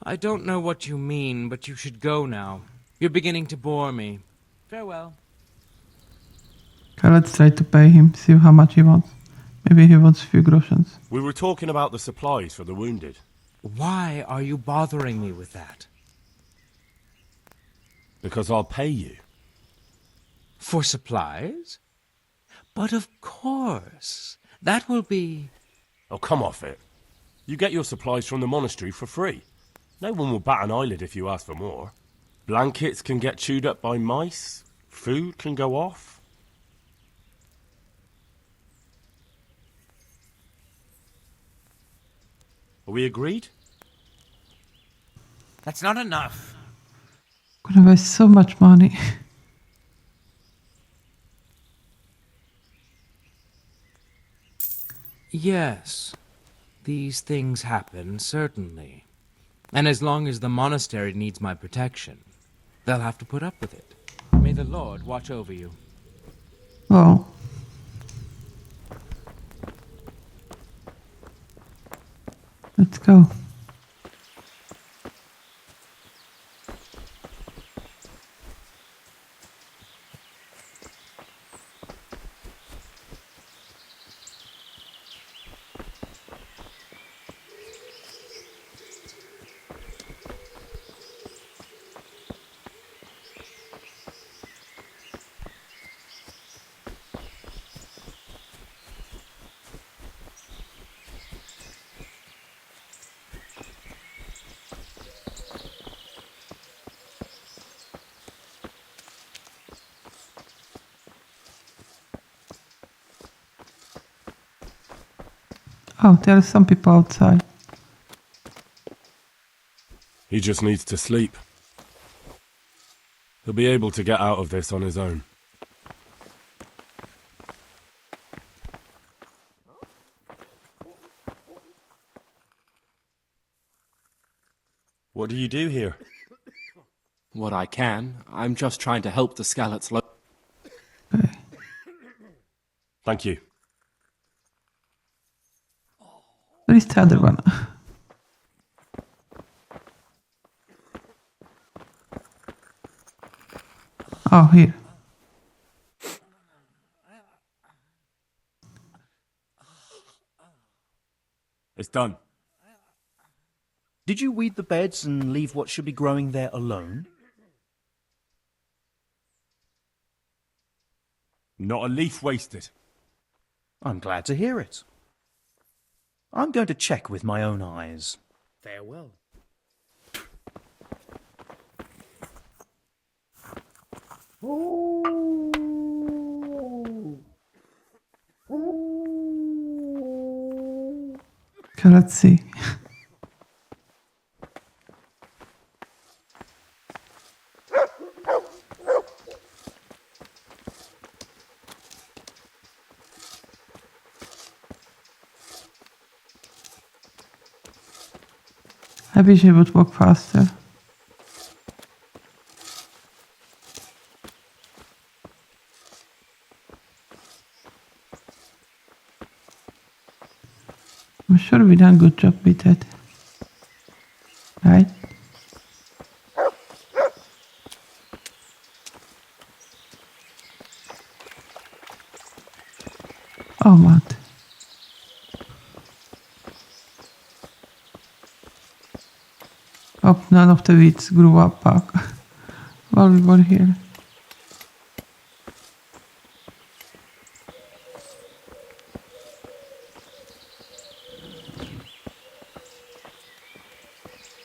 I don't know what you mean, but you should go now. You're beginning to bore me. Farewell. Okay, let's try to pay him, see how much he wants. Maybe he wants a few groshens. We were talking about the supplies for the wounded. Why are you bothering me with that? Because I'll pay you. For supplies? But of course. That will be... Oh, come off it. You get your supplies from the monastery for free. No one will bat an eyelid if you ask for more. Blankets can get chewed up by mice. Food can go off. Are we agreed? That's not enough. Gonna waste so much money. Yes. These things happen, certainly. And as long as the monastery needs my protection, they'll have to put up with it. May the Lord watch over you. Well. Let's go. Oh, there are some people outside. He just needs to sleep. He'll be able to get out of this on his own. What do you do here? What I can. I'm just trying to help the Skalitz Thank you. Where is the other one? Oh, here. It's done. Did you weed the beds and leave what should be growing there alone? Not a leaf wasted. I'm glad to hear it. I'm going to check with my own eyes. Farewell. Okay, let's see. I wish I would walk faster. I'm sure we done a good job with that. Right? Oh, Matt. Hope none of the weeds grew up back while we were here.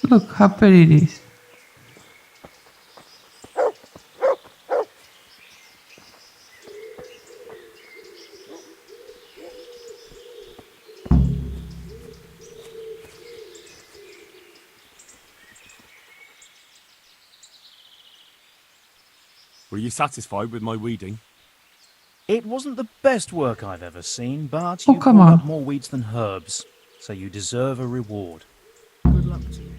Look how pretty it is. Were you satisfied with my weeding? It wasn't the best work I've ever seen, but Oh, you come pulled on. up more weeds than herbs, so you deserve a reward. Good luck to you.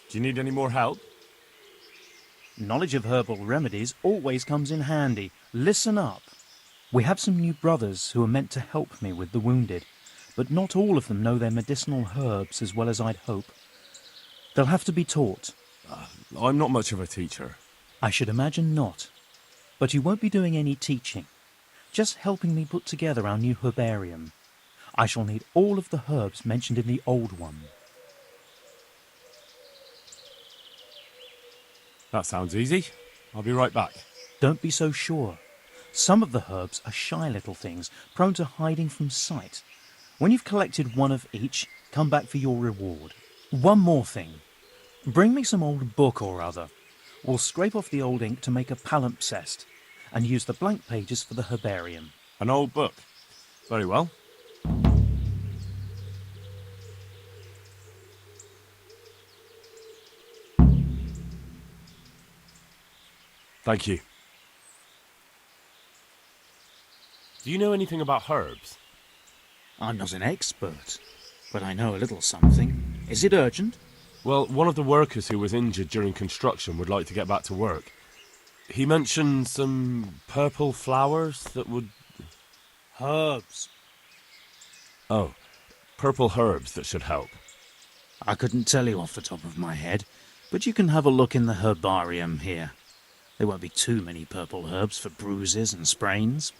Do you need any more help? Knowledge of herbal remedies always comes in handy. Listen up. We have some new brothers who are meant to help me with the wounded, but not all of them know their medicinal herbs as well as I'd hope. They'll have to be taught. I'm not much of a teacher. I should imagine not. But you won't be doing any teaching, just helping me put together our new herbarium. I shall need all of the herbs mentioned in the old one. That sounds easy. I'll be right back. Don't be so sure. Some of the herbs are shy little things, prone to hiding from sight. When you've collected one of each, come back for your reward. One more thing. Bring me some old book or other. We'll scrape off the old ink to make a palimpsest, and use the blank pages for the herbarium. An old book. Very well. Thank you. Do you know anything about herbs? I'm not an expert, but I know a little something. Is it urgent? Well, one of the workers who was injured during construction would like to get back to work. He mentioned some purple flowers that would... Herbs. Oh, purple herbs that should help. I couldn't tell you off the top of my head, but you can have a look in the herbarium here. There won't be too many purple herbs for bruises and sprains.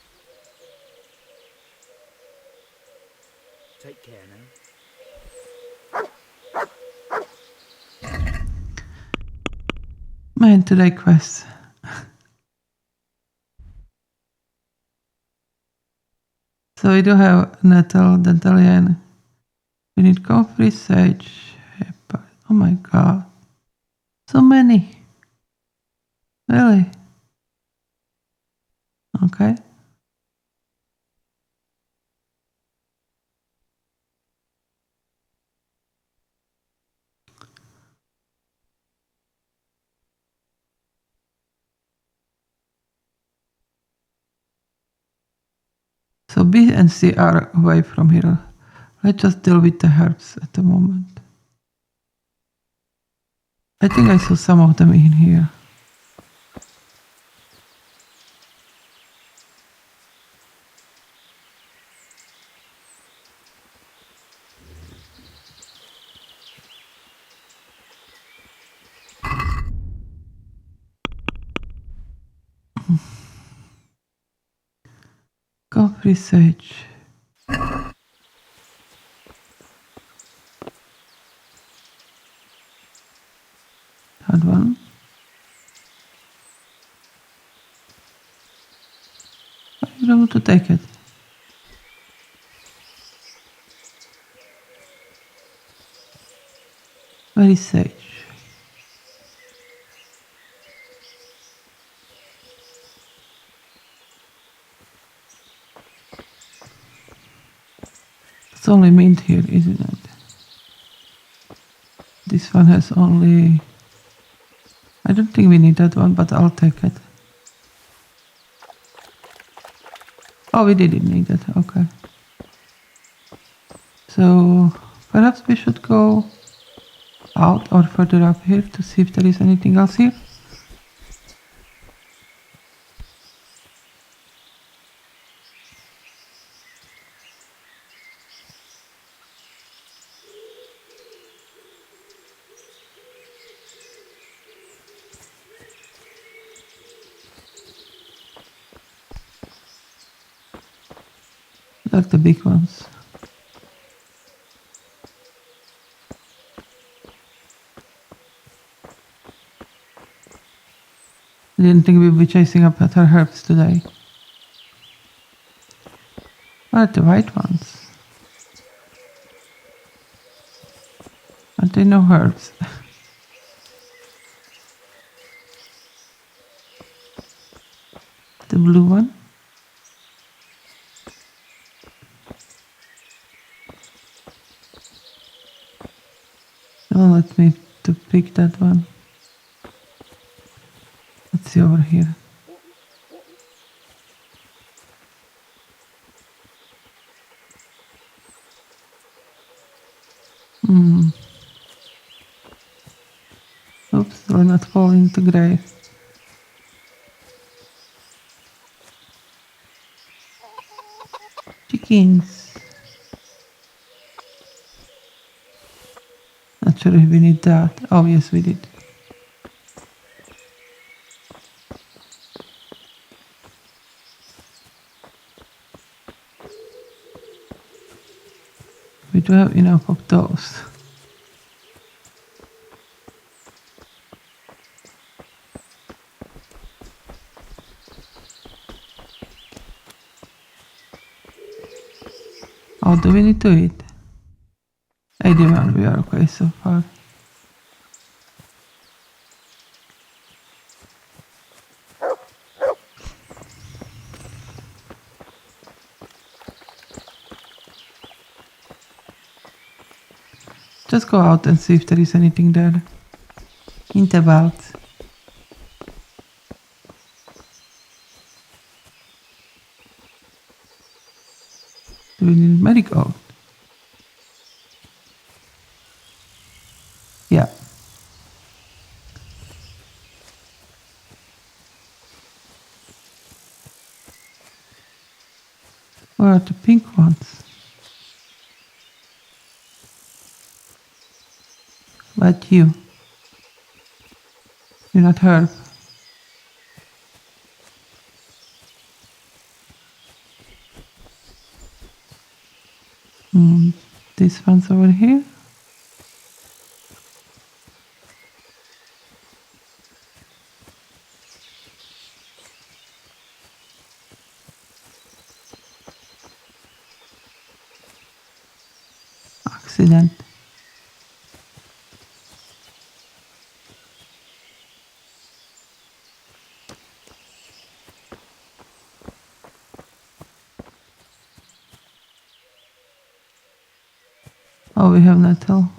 Take care now. Man, today quest. So we do have nettle, dandelion. We need comfrey, sage, pepper. Oh my god. So many. Really? Okay. So B and C are away from here. Let's just deal with the herbs at the moment. I think I saw some of them in here. Comfrey sage. That one. I don't want to take it. Where is sage? It's only mint here, isn't it? This one has only... I don't think we need that one, but I'll take it. Oh, we didn't need it, okay. So, perhaps we should go out or further up here to see if there is anything else here. They're the big ones. I didn't think we'd be chasing up at our herbs today. What are the white ones? Aren't they no herbs? The blue one? Don't let me to pick that one. Let's see over here. Oops, will not fall into grave. Chickens. Not sure if we need that. Oh yes, we did. We do have enough of those. Oh, do we need to eat? 81, we are okay so far. Just go out and see if there is anything there. Hint about. Do we need marigold? Yeah. Where are the pink ones? But you're not herb. This one's over here. Accident. Oh, we have nettle.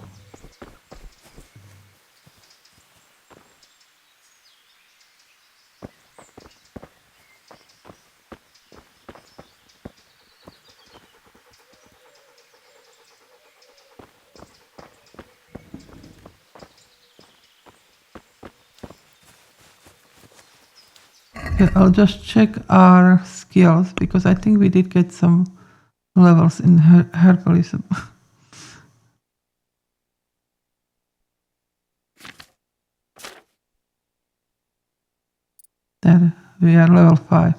Okay, I'll just check our skills because I think we did get some levels in herbalism. There, we are level 5.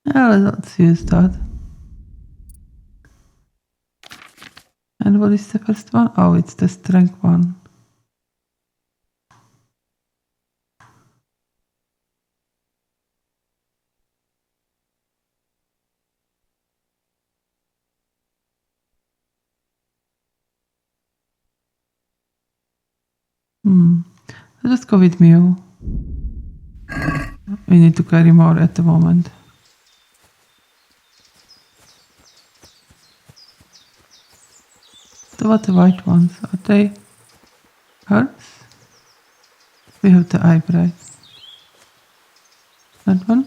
Let's use that. And what is the first one? Oh, it's the strength one. I'll just go with Mew. We need to carry more at the moment. What the white ones? Are they herbs? We have the eyebright. That one?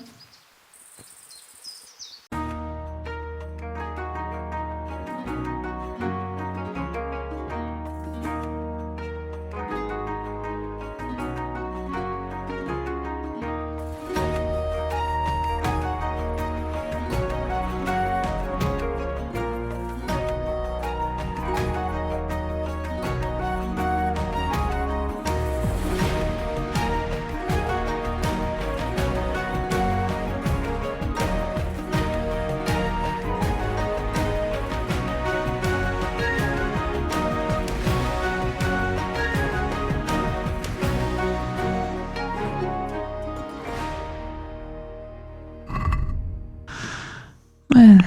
Man.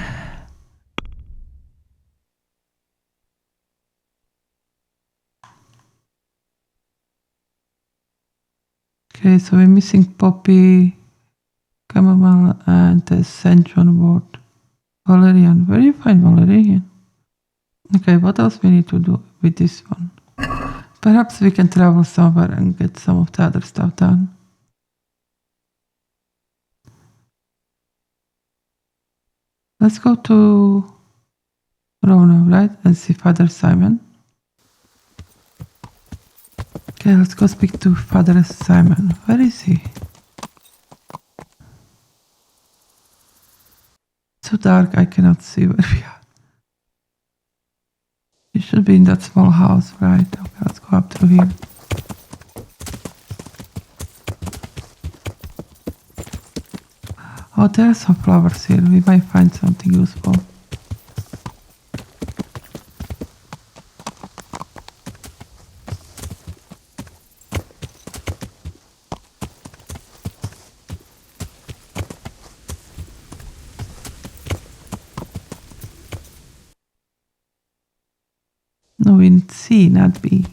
Okay, so we're missing poppy, chamomile, and the St. John wort. Valerian. Where do you find valerian? Okay, what else we need to do with this one? Perhaps we can travel somewhere and get some of the other stuff done. Let's go to Rona, right? And see Father Simon. Okay, let's go speak to Father Simon. Where is he? It's so dark, I cannot see where we are. He should be in that small house, right? Okay, let's go up through here. Oh, there are some flowers here. We might find something useful. No, we need C, not B.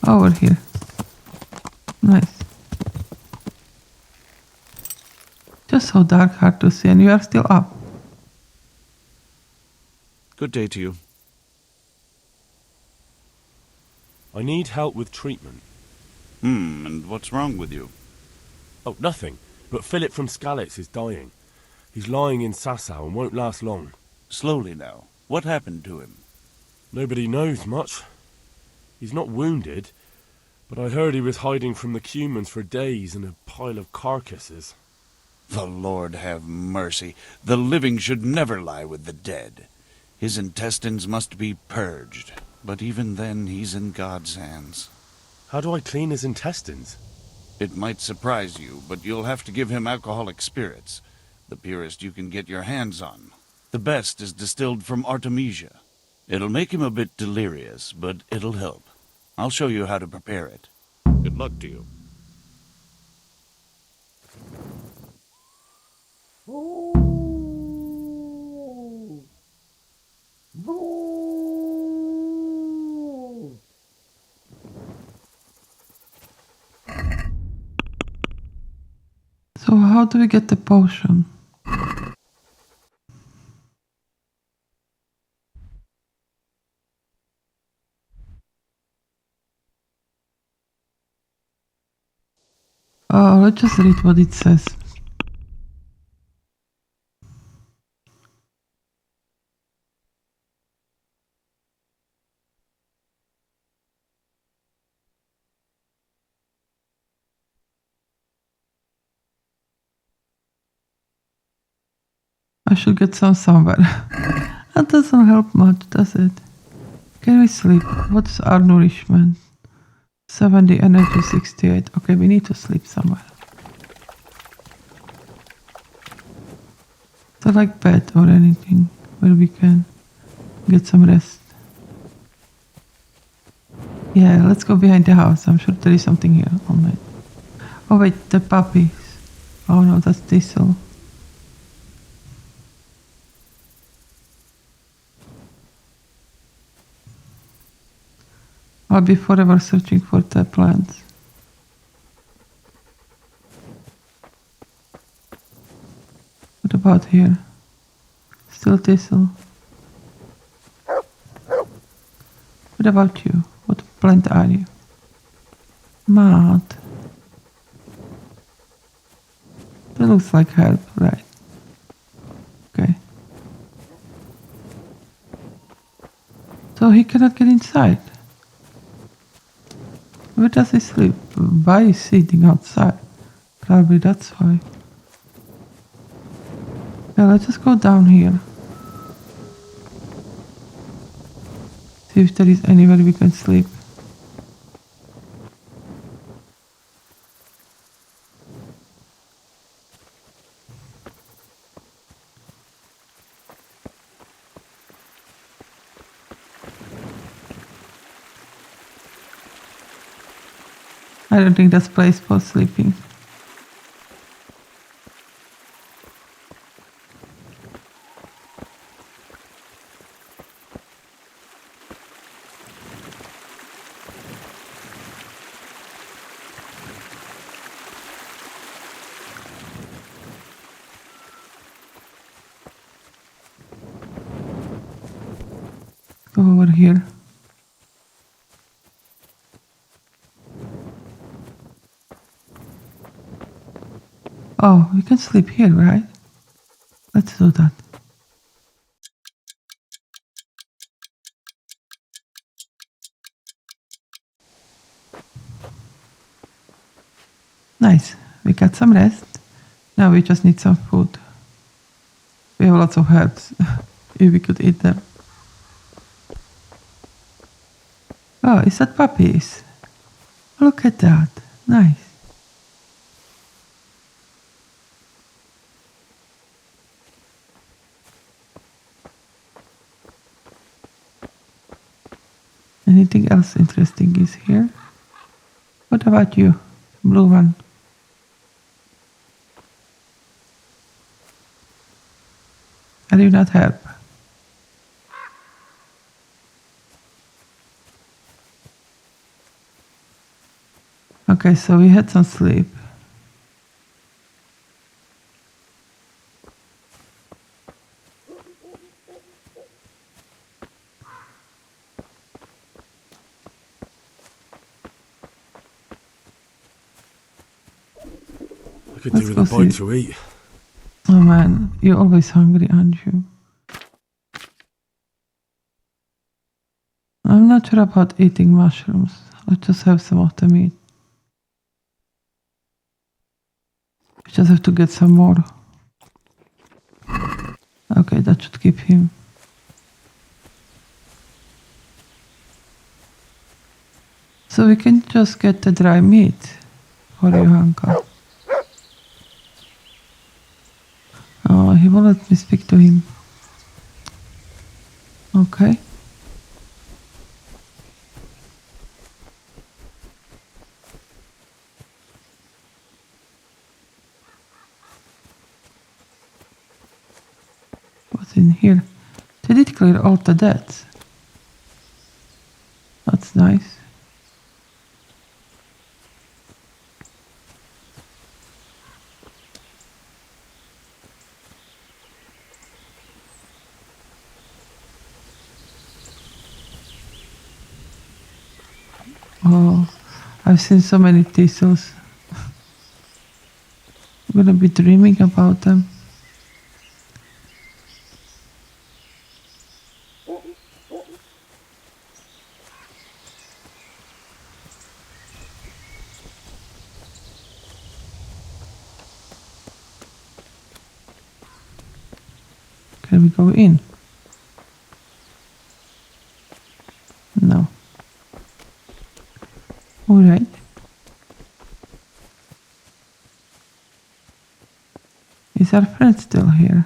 Over here. Nice. Just so dark, hard to see, and you are still up. Good day to you. I need help with treatment. And what's wrong with you? Oh, nothing. But Philip from Skalitz is dying. He's lying in Sasau and won't last long. Slowly now. What happened to him? Nobody knows much. He's not wounded, but I heard he was hiding from the Cumans for days in a pile of carcasses. The Lord have mercy. The living should never lie with the dead. His intestines must be purged, but even then he's in God's hands. How do I clean his intestines? It might surprise you, but you'll have to give him alcoholic spirits, the purest you can get your hands on. The best is distilled from Artemisia. It'll make him a bit delirious, but it'll help. I'll show you how to prepare it. Good luck to you. So how do we get the potion? Oh, let's just read what it says. I should get some somewhere. That doesn't help much, does it? Can we sleep? What's our nourishment? 70, energy 68. Okay, we need to sleep somewhere. So like bed or anything where we can get some rest. Yeah, let's go behind the house. I'm sure there is something here. Oh wait, the puppies. Oh no, that's Diesel. I'll be forever searching for the plants. What about here? Still thistle. What about you? What plant are you? Mud. That looks like herb, right? Okay. So he cannot get inside. Where does he sleep? Why is he sitting outside? Probably that's why. Yeah, let's just go down here. See if there is anywhere we can sleep. I don't think that's place for sleeping. Go over here. Oh, we can sleep here, right? Let's do that. Nice. We got some rest. Now we just need some food. We have lots of herbs. If we could eat them. Oh, is that puppies? Look at that. Nice. Anything else interesting is here? What about you? Blue one. Are you not herb? Okay, so we had some sleep. I could do with a bite to eat. Oh man, you're always hungry, aren't you? I'm not sure about eating mushrooms. Let's just have some of the meat. We just have to get some more. Okay, that should keep him. So we can just get the dry meat for Johanka. Oh, he won't let me speak to him. Okay. What's in here? They did clear all the deaths. That's nice. Oh, I've seen so many thistles. I'm gonna be dreaming about them. Can we go in? No. All right. Is our friend still here?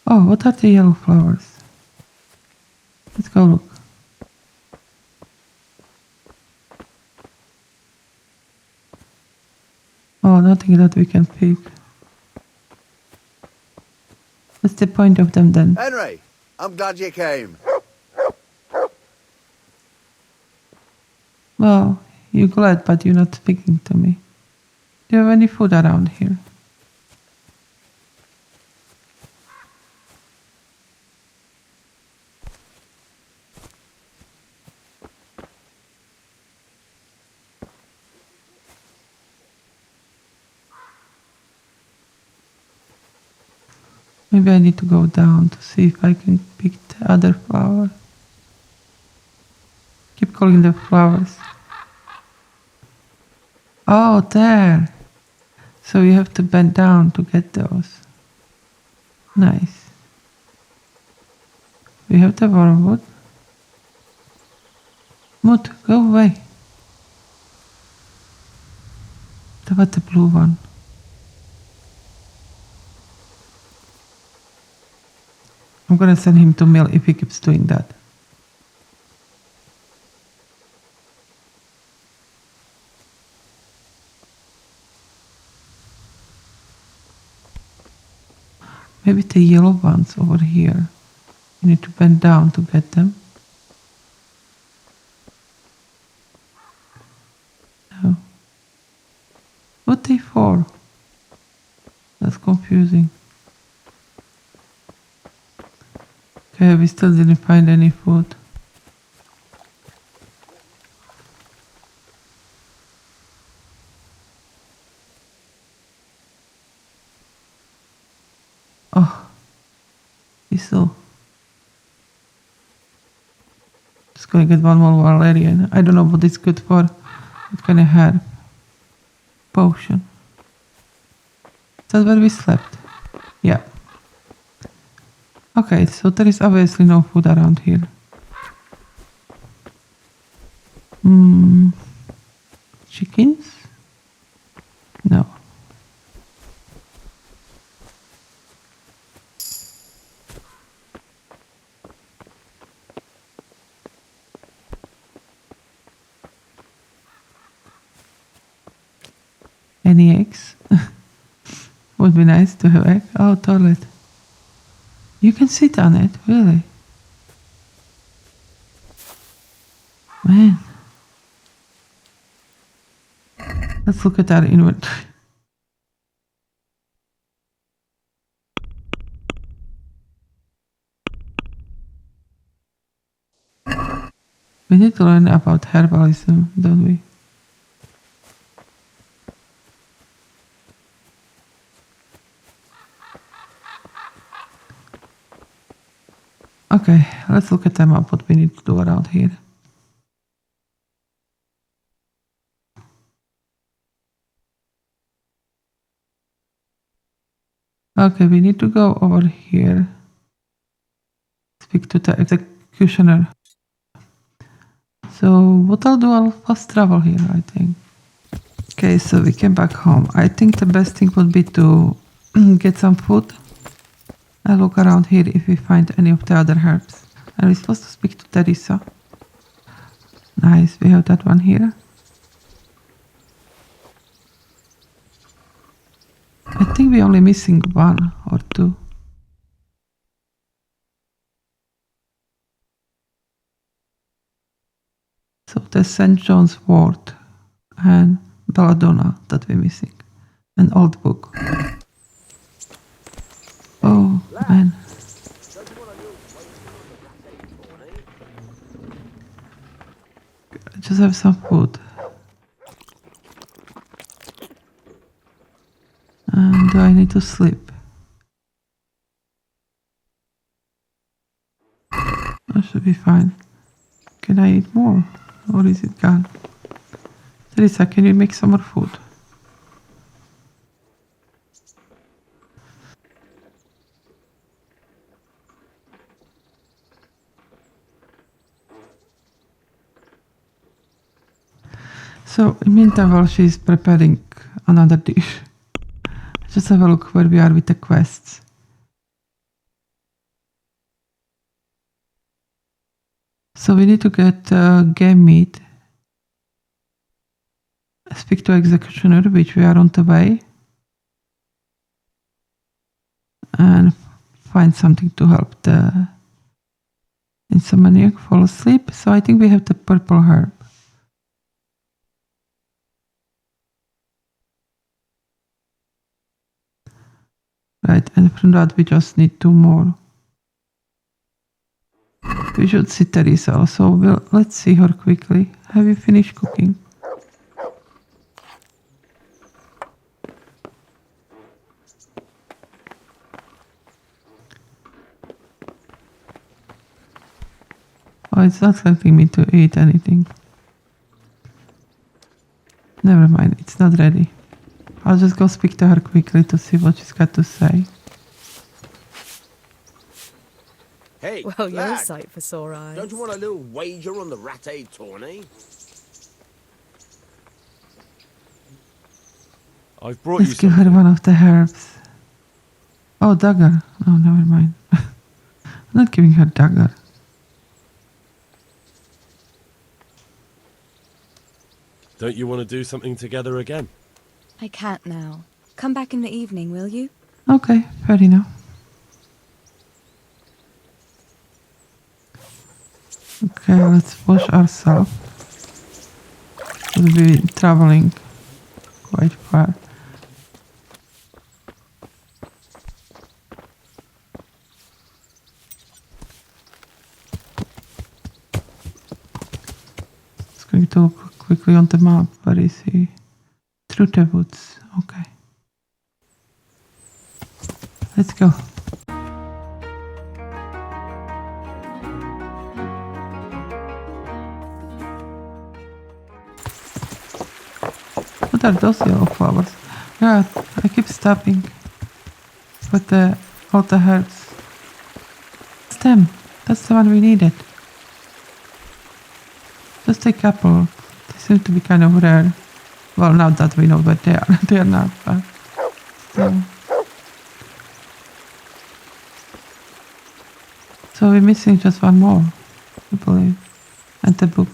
Oh, what are the yellow flowers? Let's go look. Oh, nothing that we can pick. What's the point of them then? Henry, I'm glad you came. Well, you're glad, but you're not speaking to me. Do you have any food around here? Maybe I need to go down to see if I can pick the other flower. Keep calling them flowers. Oh, there. So you have to bend down to get those. Nice. We have the wormwood. Mood, go away. What about the blue one? I'm gonna send him to mill if he keeps doing that. Maybe the yellow ones over here. You need to bend down to get them. No. What they for? That's confusing. Okay, we still didn't find any food. Oh, thistle. Just gonna get one more valerian. I don't know what it's good for. What kind of herb? Potion. Is that where we slept? Yeah. Okay, so there is obviously no food around here. Chickens? No. Any eggs? Would be nice to have egg. Oh, toilet. You can sit on it, really? Man. Let's look at our inventory. We need to learn about herbalism, don't we? Okay, let's look at the map, what we need to do around here. Okay, we need to go over here. Speak to the executioner. So what I'll do, I'll fast travel here, I think. Okay, so we came back home. I think the best thing would be to get some food. I'll look around here if we find any of the other herbs. Are we supposed to speak to Teresa? Nice, we have that one here. I think we're only missing one or two. So there's St. John's Wort and Belladonna that we're missing. An old book. Oh, man. I just have some food. And do I need to sleep? I should be fine. Can I eat more? Or is it gone? Teresa, can you make some more food? So, in the meantime, while she's preparing another dish, just have a look where we are with the quests. So we need to get game meat, speak to executioner, which we are on the way, and find something to help the insomniac fall asleep. So I think we have the purple herb. Right, and from that we just need 2 more. We should see Teresa also. Let's see her quickly. Have you finished cooking? Oh, it's not letting me to eat anything. Never mind, it's not ready. I'll just go speak to her quickly to see what she's got to say. Hey, Well, you're a lad, sight for sore eyes. don't you want a little wager on the ratte tourney? I've brought you Let's give her something. one of the herbs. Oh, dagger. Oh, never mind. I'm not giving her dagger. Don't you want to do something together again? I can't now. Come back in the evening, will you? Okay, fair enough. Okay, let's wash ourselves. We'll be traveling quite far. Just going to look quickly on the map. Where is he? Through the woods. Okay. Let's go. What are those yellow flowers? Yeah, I keep stopping with all the herbs. Stem. That's the one we needed. Just a couple. They seem to be kind of rare. Well, now that we know what they are, they are not, but still. So we're missing just one more, I believe, and the book.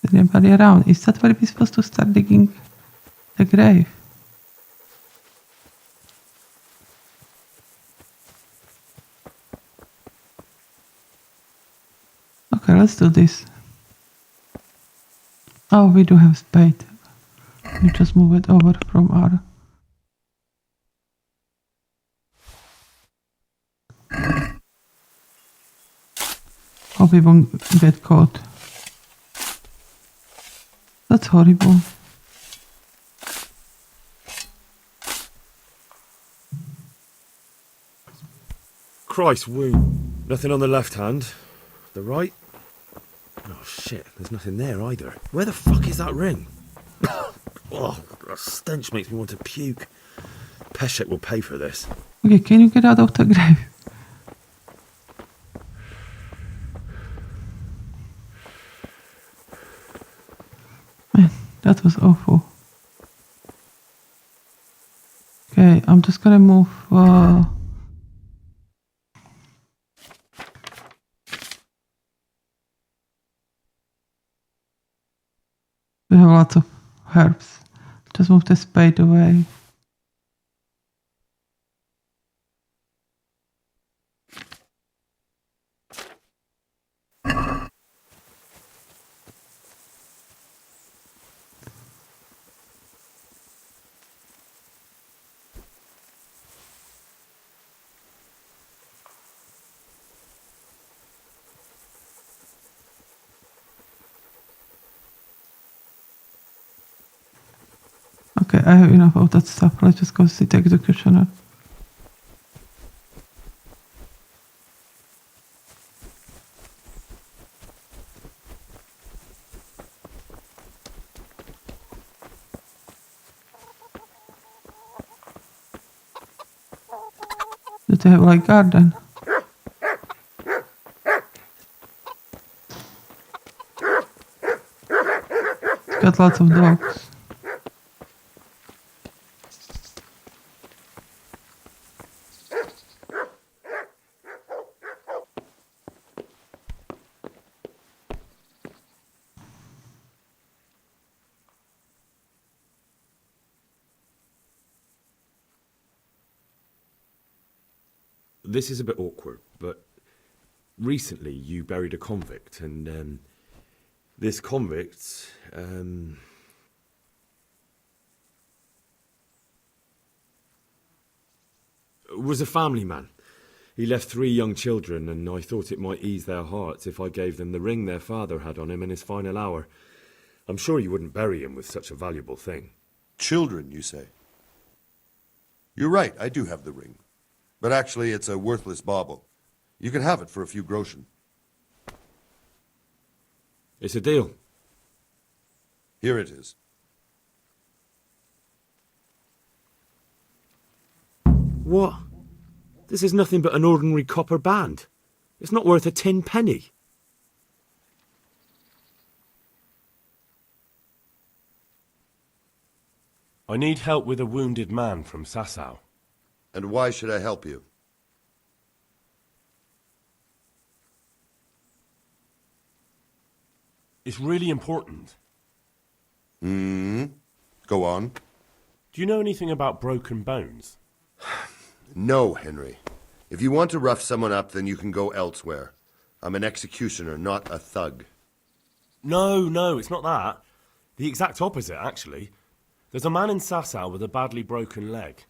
Is anybody around? Is that where we're supposed to start digging the grave? Okay, let's do this. Oh, we do have spade. We just move it over from our... Hope we won't get caught. That's horrible. Christ, wound. Nothing on the left hand. The right? Oh shit, there's nothing there either. Where the fuck is that ring? Oh, the stench makes me want to puke. Peshek will pay for this. Okay, can you get out of the grave? Man, that was awful. Okay, I'm just gonna move... We have lots of herbs. Just move the spade away. Okay, I have enough of that stuff. Let's just go see the executioner. Do they have like garden? It's got lots of dogs. This is a bit awkward, but recently you buried a convict, and this convict, was a family man. He left 3 young children, and I thought it might ease their hearts if I gave them the ring their father had on him in his final hour. I'm sure you wouldn't bury him with such a valuable thing. Children, you say? You're right, I do have the ring. But actually, it's a worthless bauble. You can have it for a few groschen. It's a deal. Here it is. What? This is nothing but an ordinary copper band. It's not worth a 10 penny. I need help with a wounded man from Sasau. And why should I help you? It's really important. Go on. Do you know anything about broken bones? No, Henry. If you want to rough someone up, then you can go elsewhere. I'm an executioner, not a thug. No, it's not that. The exact opposite, actually. There's a man in Sasau with a badly broken leg.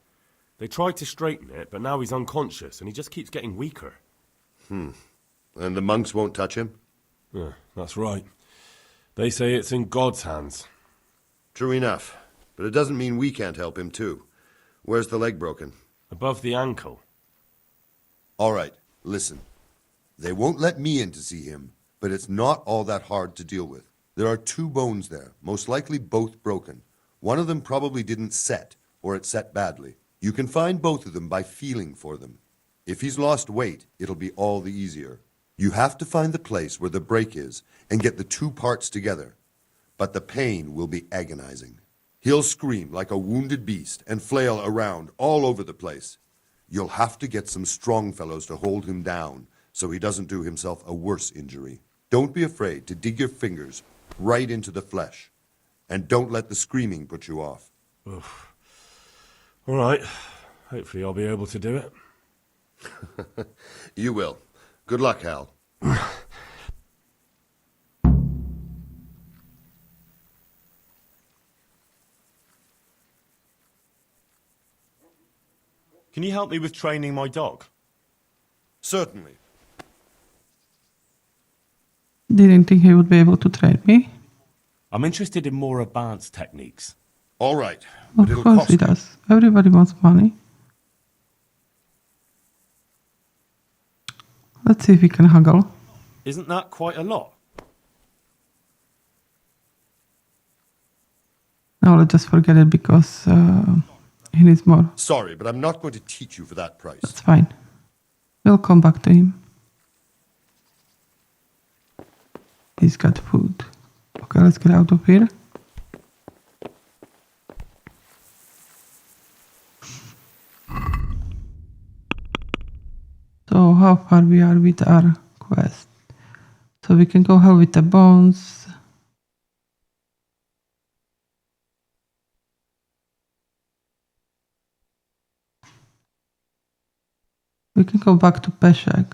They tried to straighten it, but now he's unconscious, and he just keeps getting weaker. And the monks won't touch him? Yeah, that's right. They say it's in God's hands. True enough. But it doesn't mean we can't help him, too. Where's the leg broken? Above the ankle. All right, listen. They won't let me in to see him, but it's not all that hard to deal with. There are 2 bones there, most likely both broken. One of them probably didn't set, or it set badly. You can find both of them by feeling for them. If he's lost weight, it'll be all the easier. You have to find the place where the break is and get the 2 parts together. But the pain will be agonizing. He'll scream like a wounded beast and flail around all over the place. You'll have to get some strong fellows to hold him down so he doesn't do himself a worse injury. Don't be afraid to dig your fingers right into the flesh. And don't let the screaming put you off. Oof. All right. Hopefully I'll be able to do it. You will. Good luck, Hal. Can you help me with training my dog? Certainly. Didn't think he would be able to train me. I'm interested in more advanced techniques. All right. Of course he does. Everybody wants money. Let's see if we can haggle. Isn't that quite a lot? No, let's just forget it because he needs more. Sorry, but I'm not going to teach you for that price. That's fine. We'll come back to him. He's got food. Okay, let's get out of here. So how far we are with our quest? So we can go hell with the bones. We can go back to Peshek.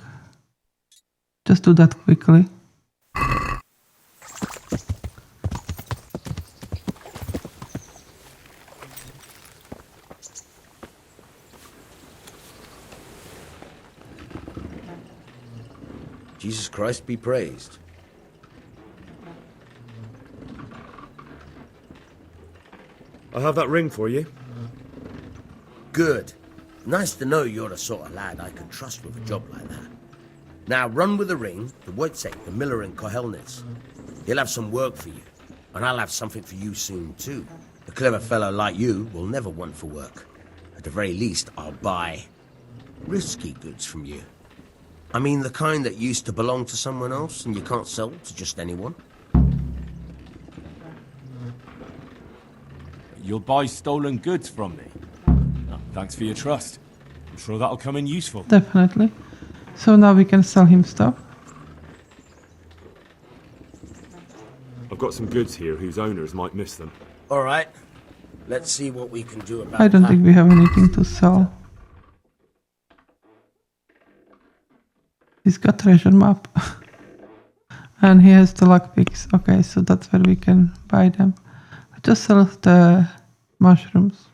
Just do that quickly. Jesus Christ be praised. I have that ring for you. Good. Nice to know you're the sort of lad I can trust with a job like that. Now run with the ring to Wojciech, the miller in Kohelnitz. He'll have some work for you, and I'll have something for you soon too. A clever fellow like you will never want for work. At the very least, I'll buy risky goods from you. I mean the kind that used to belong to someone else and you can't sell to just anyone. You'll buy stolen goods from me. Oh, thanks for your trust. I'm sure that'll come in useful. Definitely. So now we can sell him stuff. I've got some goods here whose owners might miss them. All right. Let's see what we can do about I don't that. think we have anything to sell. He's got treasure map. And he has the lockpicks. Okay, so that's where we can buy them. I just sell the mushrooms.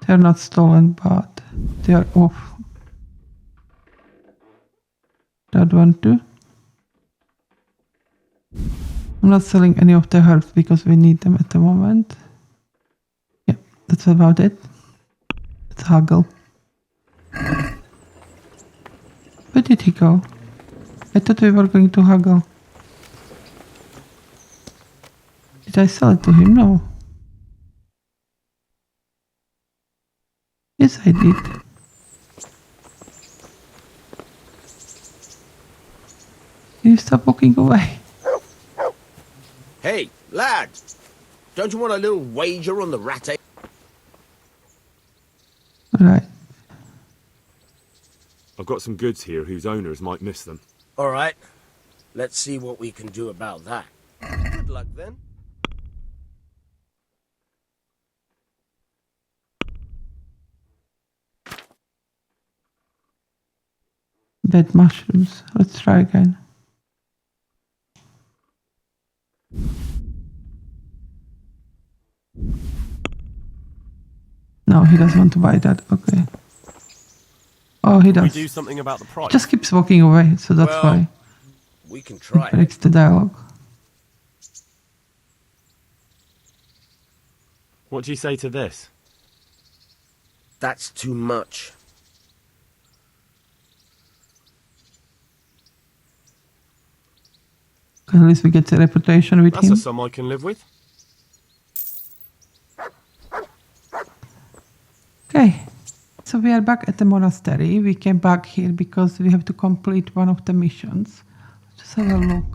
They're not stolen, but they are off. That one too. I'm not selling any of the herbs because we need them at the moment. Yeah, that's about it. Let's haggle. Where did he go? I thought we were going to haggle. Did I sell it to him? No. Yes, I did. Can you stop walking away? Hey, lad! Don't you want a little wager on the rat? Right. I've got some goods here whose owners might miss them. All right. Let's see what we can do about that. Good luck then. Dead mushrooms. Let's try again. No, he doesn't want to buy that. Okay. Oh, he does. We do something about the price. He just keeps walking away, so that's why. We can try It breaks the dialogue. What do you say to this? That's too much. At least we get a reputation with That's him. a sum I can live with. Okay, so we are back at the monastery. We came back here because we have to complete one of the missions. Just have a look.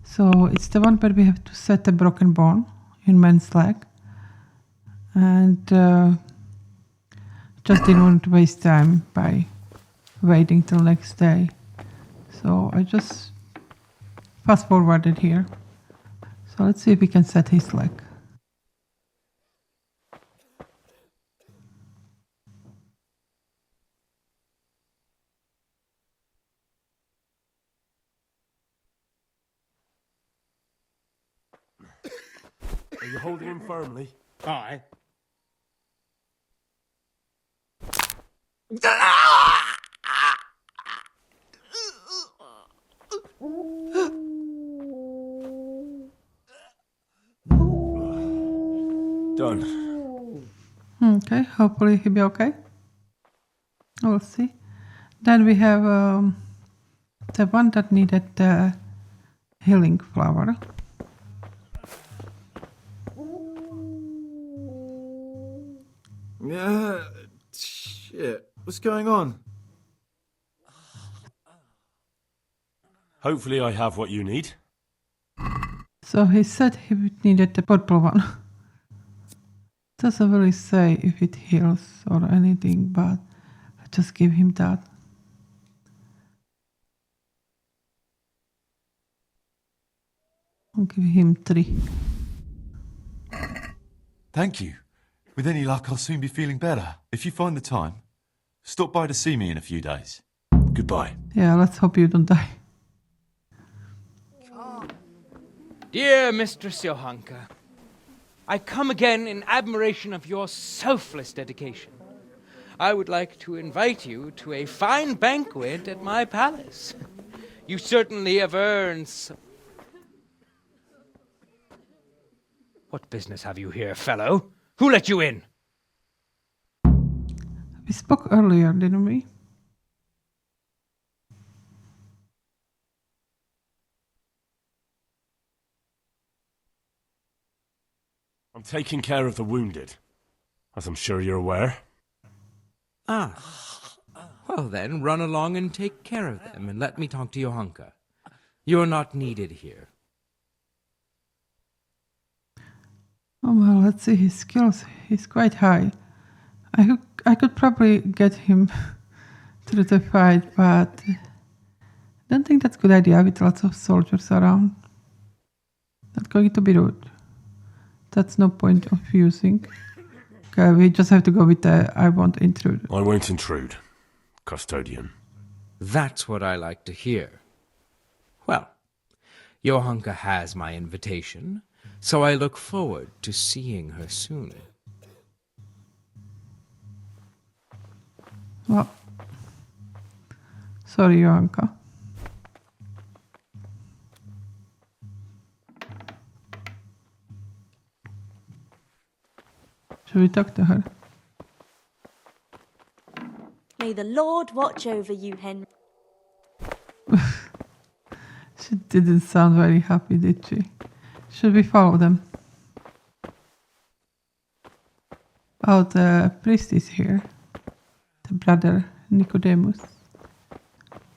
So it's the one where we have to set a broken bone in man's leg. And just didn't want to waste time by waiting till next day. So I just fast forwarded here. So let's see if we can set his leg. Are you holding him firmly? Aye. Done. Okay, hopefully he'll be okay. We'll see. Then we have the one that needed the healing flower. Yeah, shit. What's going on? Hopefully I have what you need. So he said he needed the purple one. Doesn't really say if it heals or anything, but I just give him that. I'll give him 3. Thank you. With any luck, I'll soon be feeling better. If you find the time, stop by to see me in a few days. Goodbye. Yeah, let's hope you don't die. Dear Mistress Johanka, I come again in admiration of your selfless dedication. I would like to invite you to a fine banquet at my palace. You certainly have earned What business have you here, fellow? Who let you in? We spoke earlier, didn't we? I'm taking care of the wounded, as I'm sure you're aware. Ah. Well then, run along and take care of them, and let me talk to Johanka. You're not needed here. Oh well, let's see his skills. He's quite high. I could probably get him through the fight, but I don't think that's a good idea with lots of soldiers around. Not going to be rude. That's no point of using. Okay, we just have to go with the I won't intrude. I won't intrude, custodian. That's what I like to hear. Well, Johanka has my invitation, so I look forward to seeing her soon. Well, sorry, Johanka. Should we talk to her? May the Lord watch over you, Henry. She didn't sound very happy, did she? Should we follow them? Oh, the priest is here. The brother Nicodemus.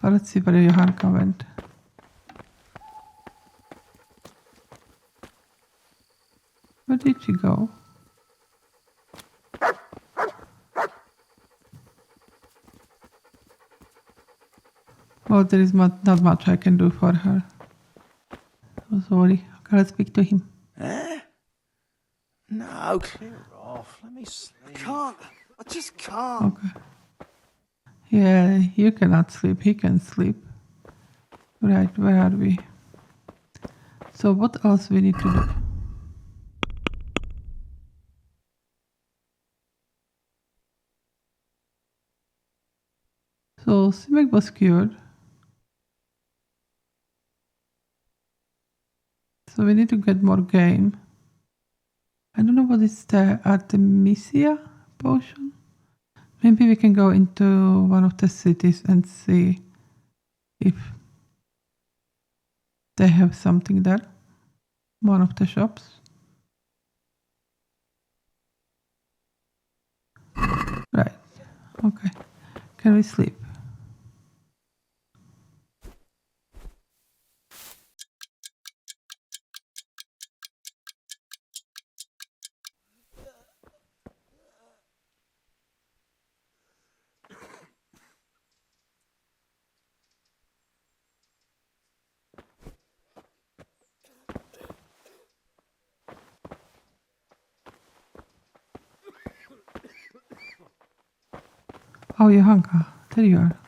But let's see where Johanka went. Where did she go? Oh, there is not much I can do for her. Oh, sorry. Okay, let's speak to him. Eh? No, clear off. Let me sleep. I can't. I just can't. Okay. Yeah, you cannot sleep. He can sleep. Right, where are we? So what else we need to do? So Simek was cured. So we need to get more game. I don't know what is the Artemisia potion. Maybe we can go into one of the cities and see if they have something there. One of the shops. Right. Okay. Can we sleep? Oh, Johanka, there you are.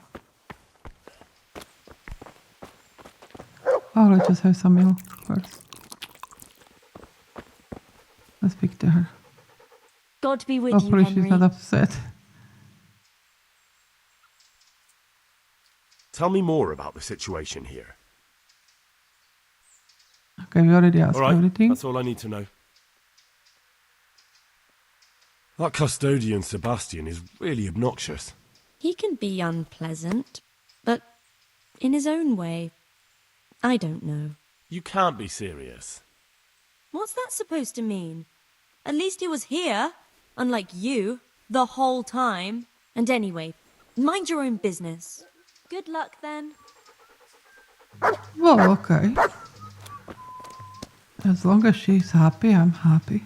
Oh, let's just have some milk first. Let's speak to her. God be with you, Hopefully Henry. she's not upset. Tell me more about the situation here. Okay, we already asked All right, everything. that's all I need to know. That custodian Sebastian is really obnoxious. He can be unpleasant, but in his own way. I don't know. You can't be serious. What's that supposed to mean? At least he was here, unlike you, the whole time. And anyway, mind your own business. Good luck then. Well, okay. As long as she's happy, I'm happy.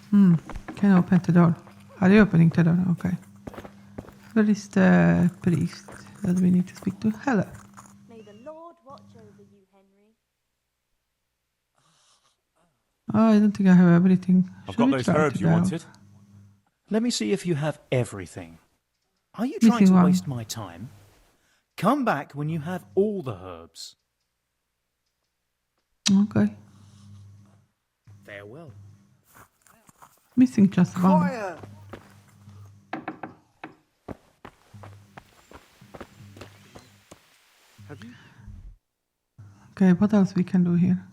Can I open the door? Are you opening the door? Okay. Where is the priest that we need to speak to? Hello. May the Lord watch over you, Henry. Oh, I don't think I have everything. I've Should got we those try herbs it you out? wanted. Let me see if you have everything. Are you Missing trying to one. waste my time? Come back when you have all the herbs. Okay. Farewell. Missing just one. Quiet! Okay, what else we can do here?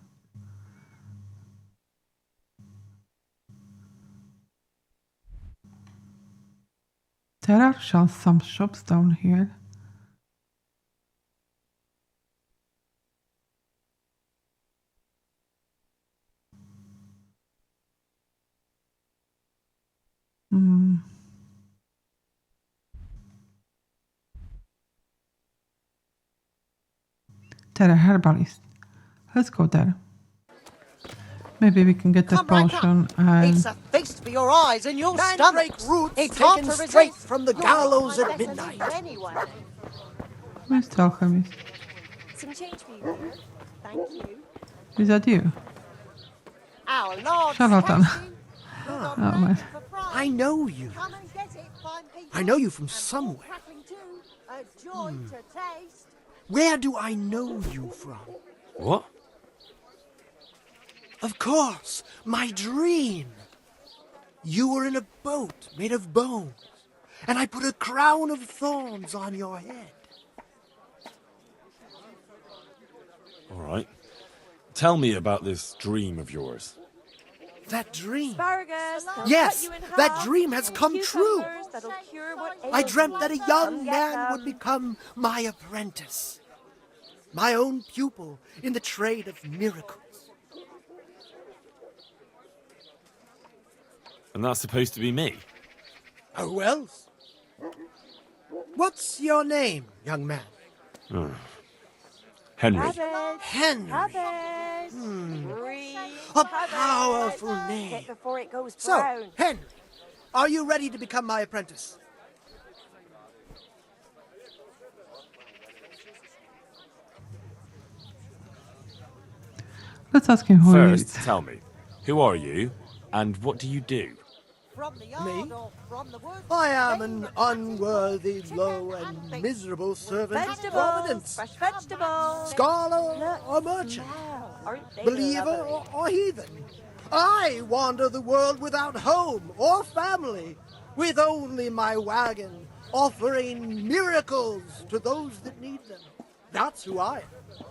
There are some shops down here. There are herbalists. Let's go there. Maybe we can get a potion and... It's a feast for your eyes and your stomach. Roots It's hard taken to straight resist. from the gallows at midnight. Anyway. Where's the alchemist? Some change for you here. Thank you. Is that you? Our Lord's Charlatan. tasting. Oh man. I know you. Come and get it, fine people. I know you from somewhere. Crackling too. A joy to taste. Where do I know you from? What? Of course, my dream. You were in a boat made of bones, and I put a crown of thorns on your head. All right. Tell me about this dream of yours. That dream. Asparagus. Yes, that dream has come true. I dreamt that a young man would become my apprentice, my own pupil in the trade of miracles. And that's supposed to be me? Who else? What's your name, young man? Oh. Henry. Henry. A powerful name. Before it goes So, brown. Henry, are you ready to become my apprentice? Let's ask him who he First, is. tell me, who are you, and what do you do? Me? I am an unworthy, low, and miserable servant of Providence. Fresh vegetables. Scholar or merchant, Aren't they believer lovely? or heathen. I wander the world without home or family, with only my wagon, offering miracles to those that need them. That's who I am.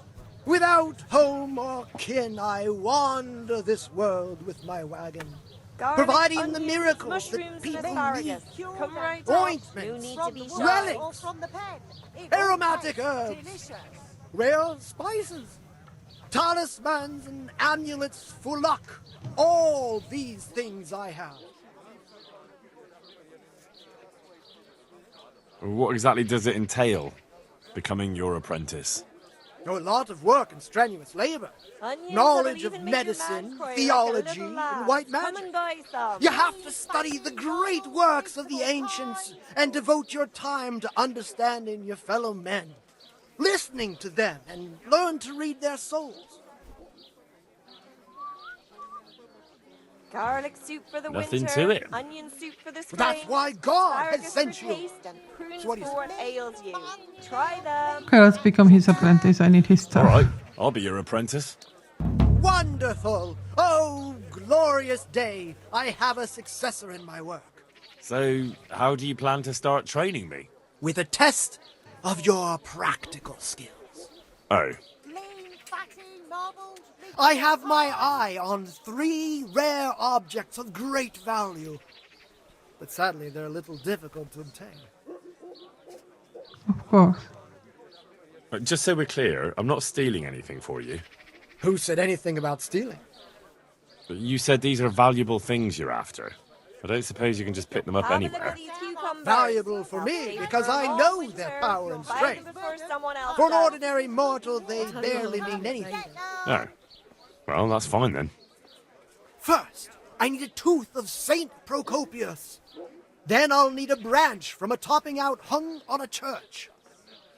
Without home or kin, I wander this world with my wagon, Garlic, providing the onions, miracles mushrooms, that and people asparagus. need. Come right up. Ointments, No need to be shy. relics, aromatic herbs, rare spices, talismans and amulets for luck. All these things I have. What exactly does it entail, becoming your apprentice? A lot of work and strenuous labor. Onions Knowledge that'll of even make your medicine, man cry like a theology, little lad. and white Come magic. and buy some. You have to study the great works of the ancients and devote your time to understanding your fellow men, listening to them, and learn to read their souls. Garlic soup for the Nothing winter. to it. Onion soup for the spring. That's why God has asparagus sent for you. taste and prunes So what do for you what ails you. Try them. Okay, let's become his apprentice. I need his stuff. All right, I'll be your apprentice. Wonderful! Oh, glorious day! I have a successor in my work. So, how do you plan to start training me? With a test of your practical skills. Oh, I have my eye on 3 rare objects of great value. But sadly, they're a little difficult to obtain. Of course. but just so we're clear, I'm not stealing anything for you. Who said anything about stealing? But you said these are valuable things you're after. I don't suppose you can just pick them up anywhere. Valuable for me, because I know their power and strength. For an ordinary mortal, they barely mean anything. Oh, well, that's fine then. First, I need a tooth of Saint Procopius. Then I'll need a branch from a topping out hung on a church.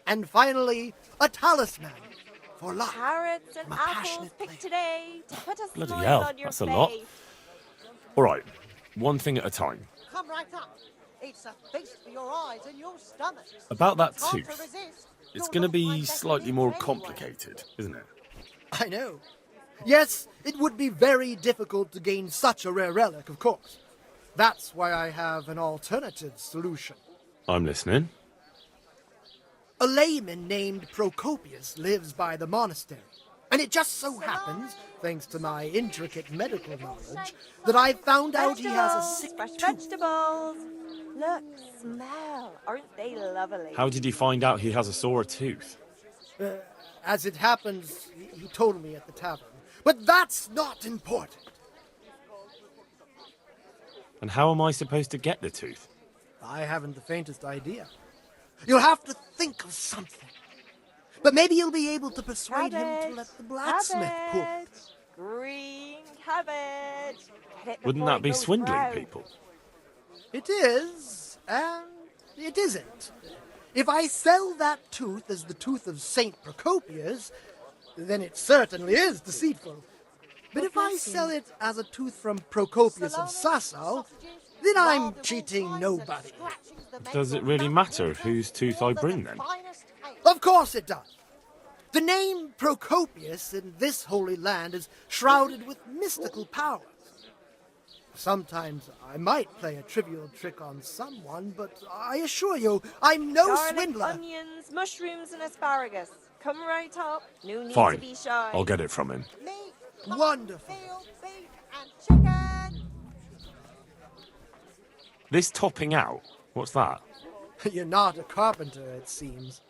And finally, a talisman for luck. Carrots and apples picked today to put a Bloody smile hell, on your that's a face. lot. All right, one thing at a time. Come right up. It's a feast for your eyes and your stomach. About that It's hard to tooth, resist. it's going to be slightly more complicated, isn't it? I know. Yes, it would be very difficult to gain such a rare relic, of course. That's why I have an alternative solution. I'm listening. A layman named Procopius lives by the monastery, And it just so happens, thanks to my intricate medical knowledge, that I found out he has a sick fresh tooth. vegetables. Look, smell. Aren't they lovely? How did you find out he has a sore tooth? As it happens, he told me at the tavern. But that's not important. And how am I supposed to get the tooth? I haven't the faintest idea. You'll have to think of something. But maybe you'll be able to persuade him to let the blacksmith pull it. Green cabbage. Get it Wouldn't before that it be goes swindling brown. people? It is, and it isn't. If I sell that tooth as the tooth of Saint Procopius, then it certainly is deceitful. But if I sell it as a tooth from Procopius of Sasau, then I'm cheating nobody. Does it really matter whose tooth I bring then? Of course it does. The name Procopius in this holy land is shrouded with mystical powers. Sometimes I might play a trivial trick on someone, but I assure you, I'm no Garlic, swindler. onions, mushrooms, and asparagus. Come right up. No need to Fine, be shy. I'll get it from him. Wonderful. This topping out, what's that? You're not a carpenter, it seems.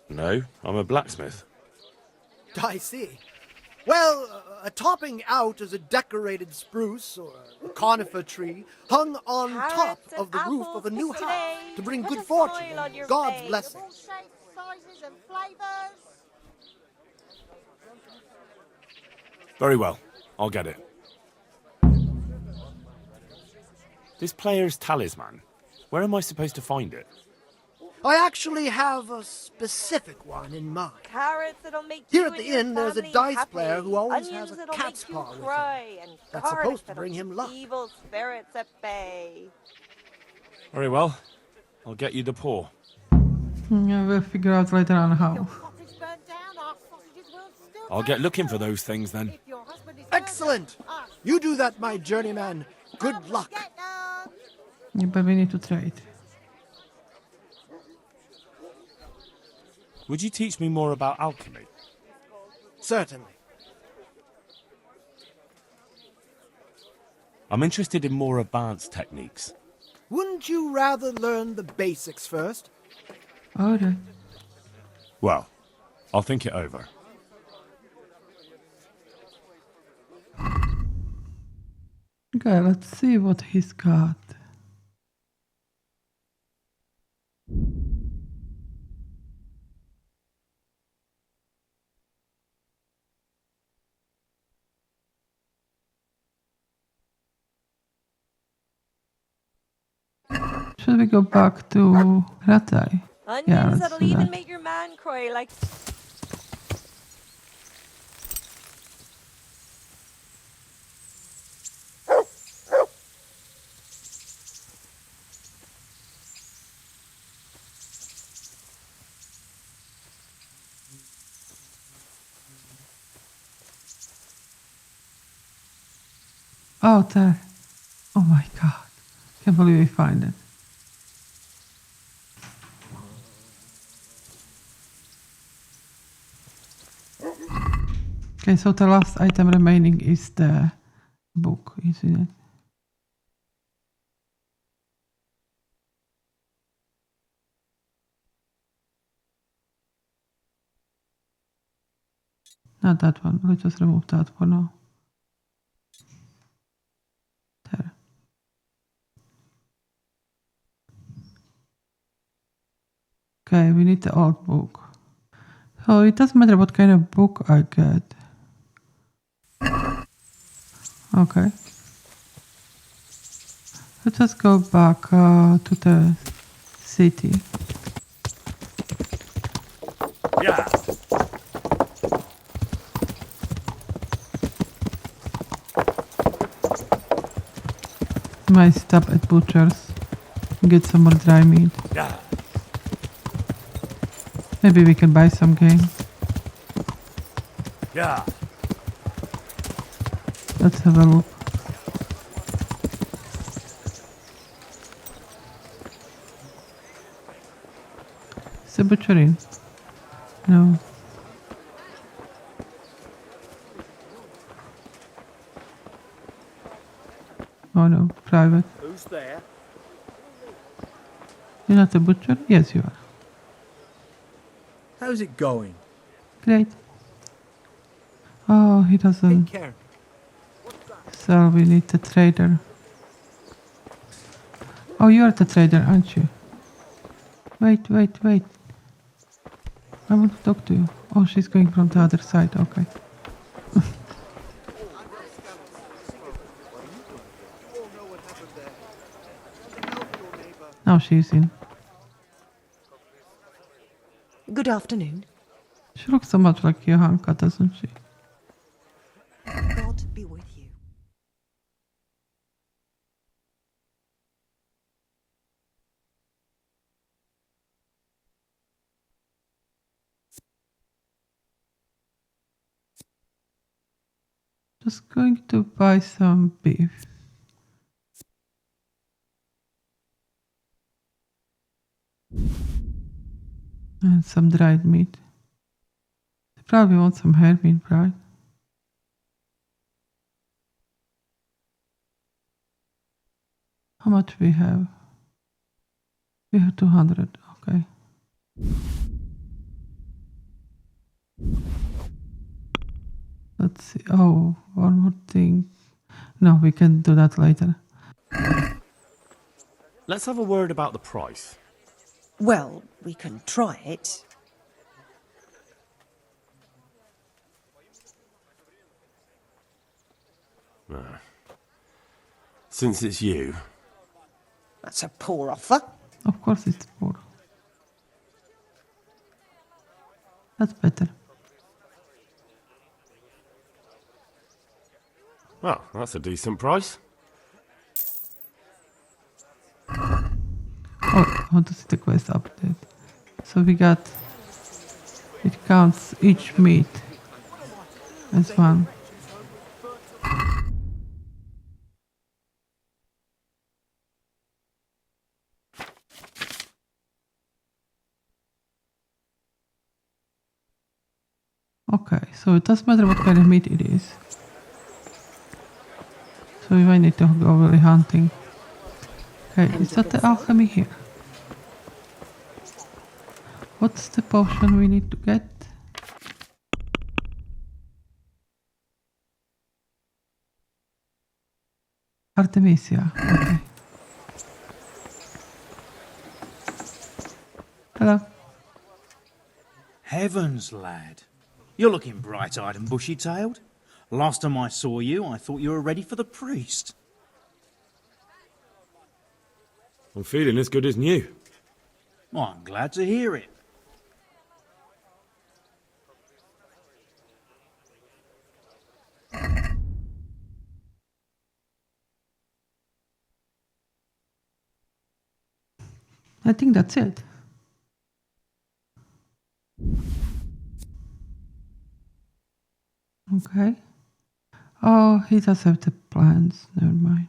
No, I'm a blacksmith. I see. Well, a topping out is a decorated spruce or a conifer tree hung on top of the roof of a new house to bring good fortune and God's blessing. Sizes and flavors. Very well, I'll get it. This player's talisman, where am I supposed to find it? I actually have a specific one in mind. Carrots that'll make Here you at the and your inn, there's a family dice happy. player who always Onions has a that'll cat's make you paw with him. cry, and That's garlic supposed to that'll bring him keep luck. evil spirits at bay. Very well, I'll get you the paw. Yeah, we'll figure out later on how. I'll get looking for those things then. Excellent! You do that, my journeyman. Good luck. Yeah, but we need to trade. Would you teach me more about alchemy? Certainly. I'm interested in more advanced techniques. Wouldn't you rather learn the basics first? Alright. Well, I'll think it over. Okay, let's see what he's got. Should we go back to Ratai? Onions Yeah, let's that'll do even that. make your man cry like... Oh, there. Oh my god. Can't believe we find it. Okay, so the last item remaining is the book, isn't it? Not that one. Let's just remove that for now. There. Okay, we need the old book. So it doesn't matter what kind of book I get. Okay. Let's just go back to the city. Yeah. Might stop at butcher's, get some more dry meat. Yeah. Maybe we can buy some game. Yeah. Let's have a look. Is the butcher in? No. private. Who's there? You're not a butcher? Yes, you are. How's it going? Great. Oh, he doesn't Take care. sell. We need the trader. Oh, you're the trader, aren't you? Wait. I want to talk to you. Oh, she's going from the other side. Okay. Now she's in. Good afternoon. She looks so much like Johanka, doesn't she? God be with you. Just going to buy some beef. And some dried meat. They probably want some hair meat, right? How much we have? We have 200, okay. Let's see. Oh, one more thing. No, we can do that later. Let's have a word about the price. Well, we can try it. Since it's you. That's a poor offer. Of course it's poor. That's better. Well, that's a decent price. Oh, I want to see the quest update. So we got, it counts each meat as one. Okay, so it doesn't matter what kind of meat it is. So we might need to go really hunting. Okay, is that the alchemy here? What's the potion we need to get? Artemisia, okay. Hello. Heavens, lad. You're looking bright-eyed and bushy-tailed. Last time I saw you, I thought you were ready for the priest. I'm feeling as good as new. Well, I'm glad to hear it. I think that's it. Okay. Oh, he does have the plans. Never mind.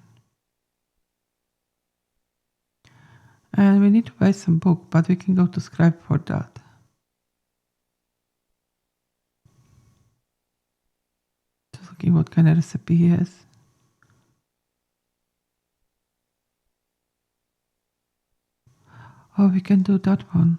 And we need to buy some book, but we can go to Scribe for that. Just looking what kind of recipe he has. Oh, we can do that one.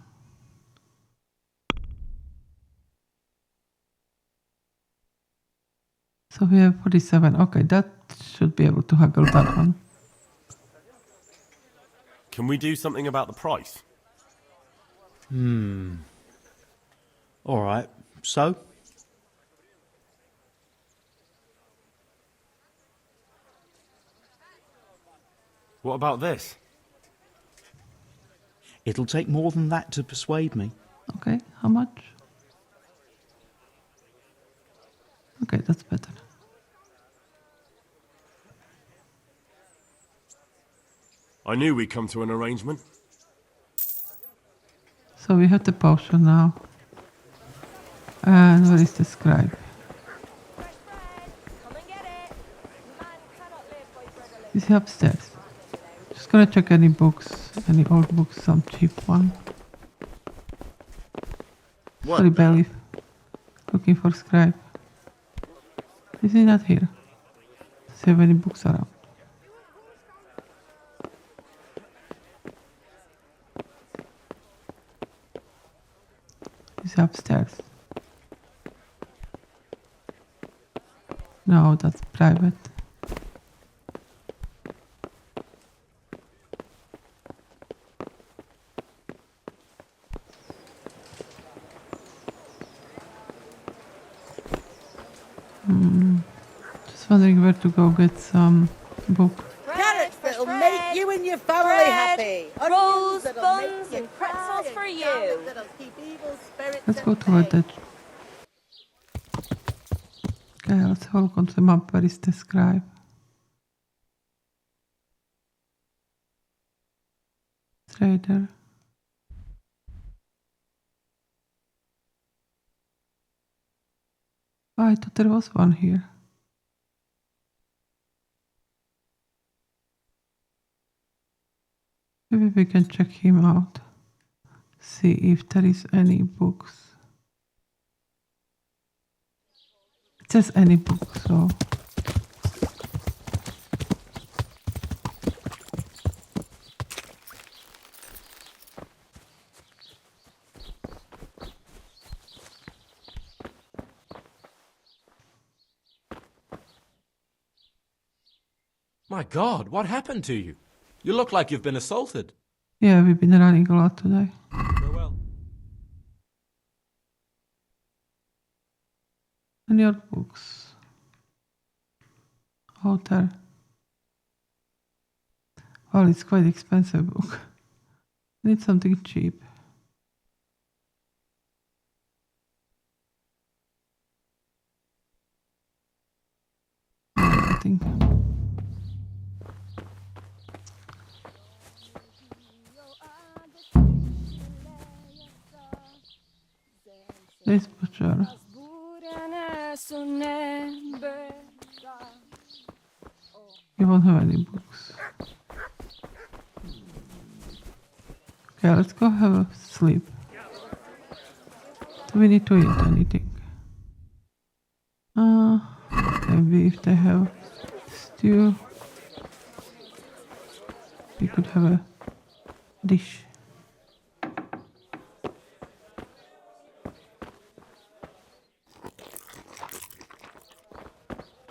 So we have 47. Okay, that should be able to haggle that one. Can we do something about the price? All right, so? What about this? It'll take more than that to persuade me. Okay, how much? Okay, that's better. I knew we'd come to an arrangement. So we have the potion now. And where is the scribe? Is he upstairs? Just gonna check any books, any old books, some cheap one. What? Sorry, Belly. Looking for scribe. Is he not here? Does he have any books around? He's upstairs. No, that's private. Just wondering where to go get some book. Carrots that'll make you and your family happy. Rolls, Onions that'll buns, make you and pretzels cry, for and you. garlic that'll keep evil spirits Let's at go toward bay. that. Okay, let's have a look on the map. Where is the scribe? Trader. Oh, I thought there was one here. Maybe we can check him out. See if there is any books. It says any book, so. My God, what happened to you? You look like you've been assaulted. Yeah, we've been running a lot today. Farewell. And your books. Author. Well, it's quite expensive book. Need something cheap. I think. This butcher. You won't have any books. Okay, let's go have a sleep. Do we need to eat anything? Maybe if they have stew, we could have a dish.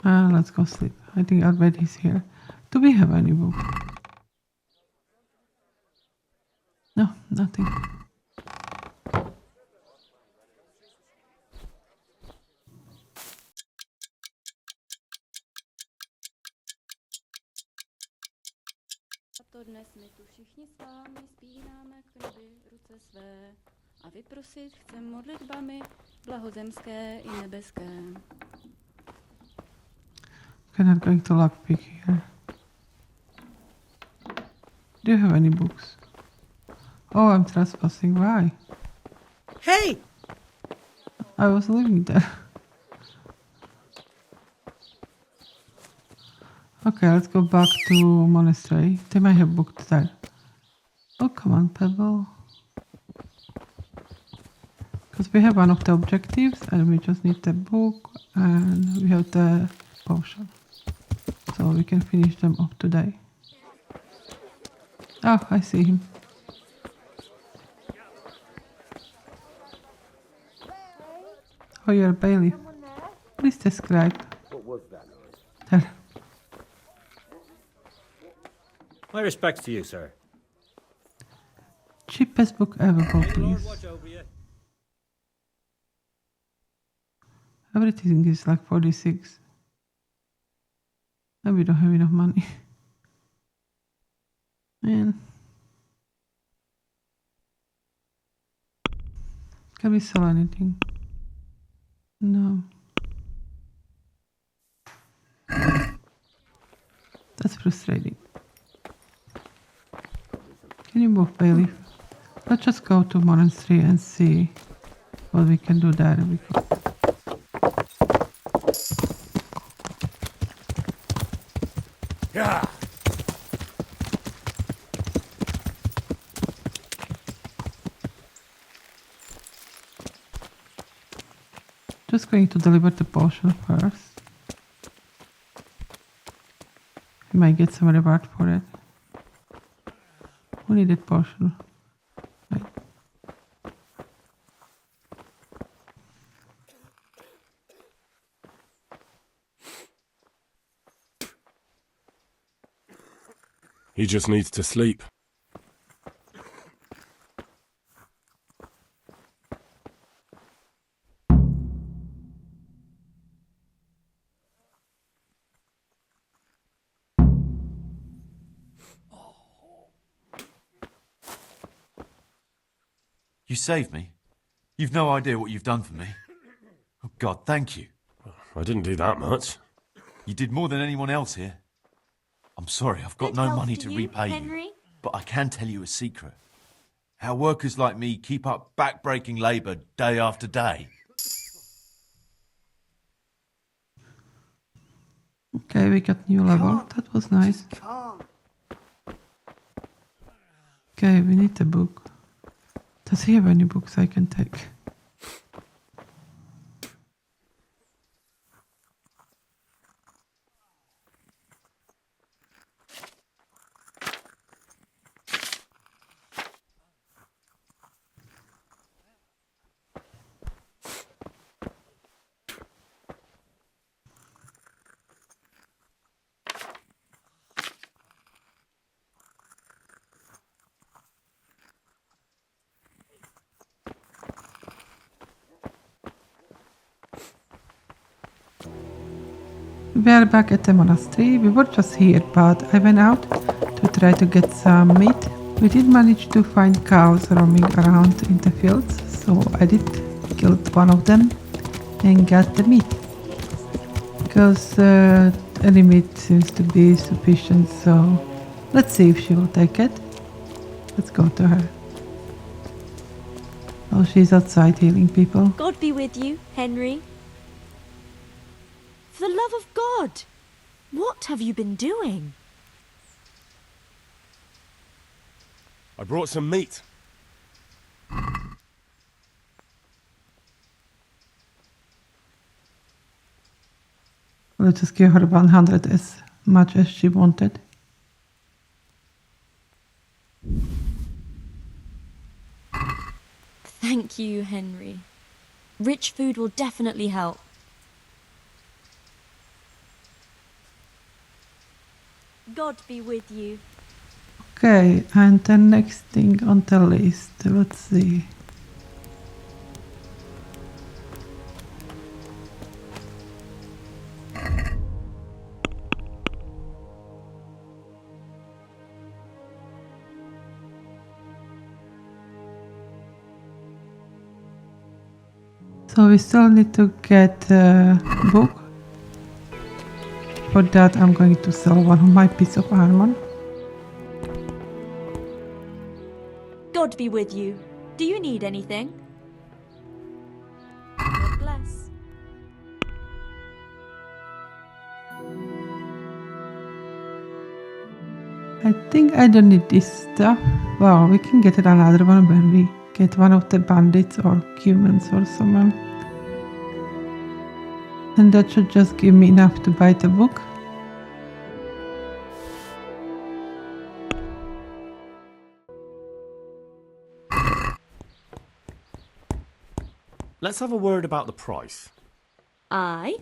Let's go sleep. I think our bed is here. Do we have any book? No, nothing. Dnes my tu všichni s vámi spínáme k nebi ruce své a vyprosit chcem modlitbami blahozemské i nebeské. Okay, not going to lockpick here. Do you have any books? Oh, I'm trespassing. Why? Hey! I was living there. Okay, let's go back to Monastery. They might have booked there. Oh, come on, Pebble. Because we have one of the objectives and we just need the book and we have the potion. So we can finish them off today. Oh, I see him. Oh, you're a bailiff. Please describe. What was that? There. My respects to you, sir. Cheapest book available, please. Everything is like 46. And we don't have enough money. Man. Can we sell anything? No. That's frustrating. Can you move, bailiff? Let's just go to Monastery and see what we can do there. Yeah. Just going to deliver the potion first. We might get some reward for it. Who needed potion? Right. He just needs to sleep. You saved me. You've no idea what you've done for me. Oh, God, thank you. I didn't do that much. You did more than anyone else here. I'm sorry, I've got no money to repay you. But I can tell you a secret. How workers like me keep up back-breaking labour day after day. Okay, we got new level. That was nice. Okay, we need a book. Does he have any books I can take? We are back at the monastery. We were just here, but I went out to try to get some meat. We did manage to find cows roaming around in the fields, so I did kill one of them and got the meat. Because any meat seems to be sufficient, so let's see if she will take it. Let's go to her. Oh, she's outside healing people. God be with you, Henry. For the love of God, what have you been doing? I brought some meat. Let's just give her 100 as much as she wanted. Thank you, Henry. Rich food will definitely help. God be with you. Okay, and the next thing on the list, let's see. So we still need to get a book. For that I'm going to sell one of my piece of armor. God be with you. Do you need anything? God bless. I think I don't need this stuff. Well, we can get another one when we get one of the bandits or humans or someone. And that should just give me enough to buy the book. Let's have a word about the price. Aye.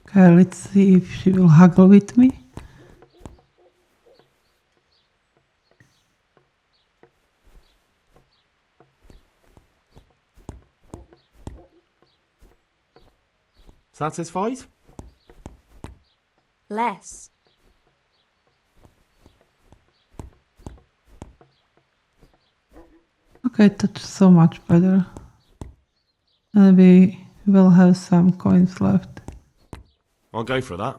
Okay, let's see if she will haggle with me. Satisfied? Less. Okay, that's so much better. And we will have some coins left. I'll go for that.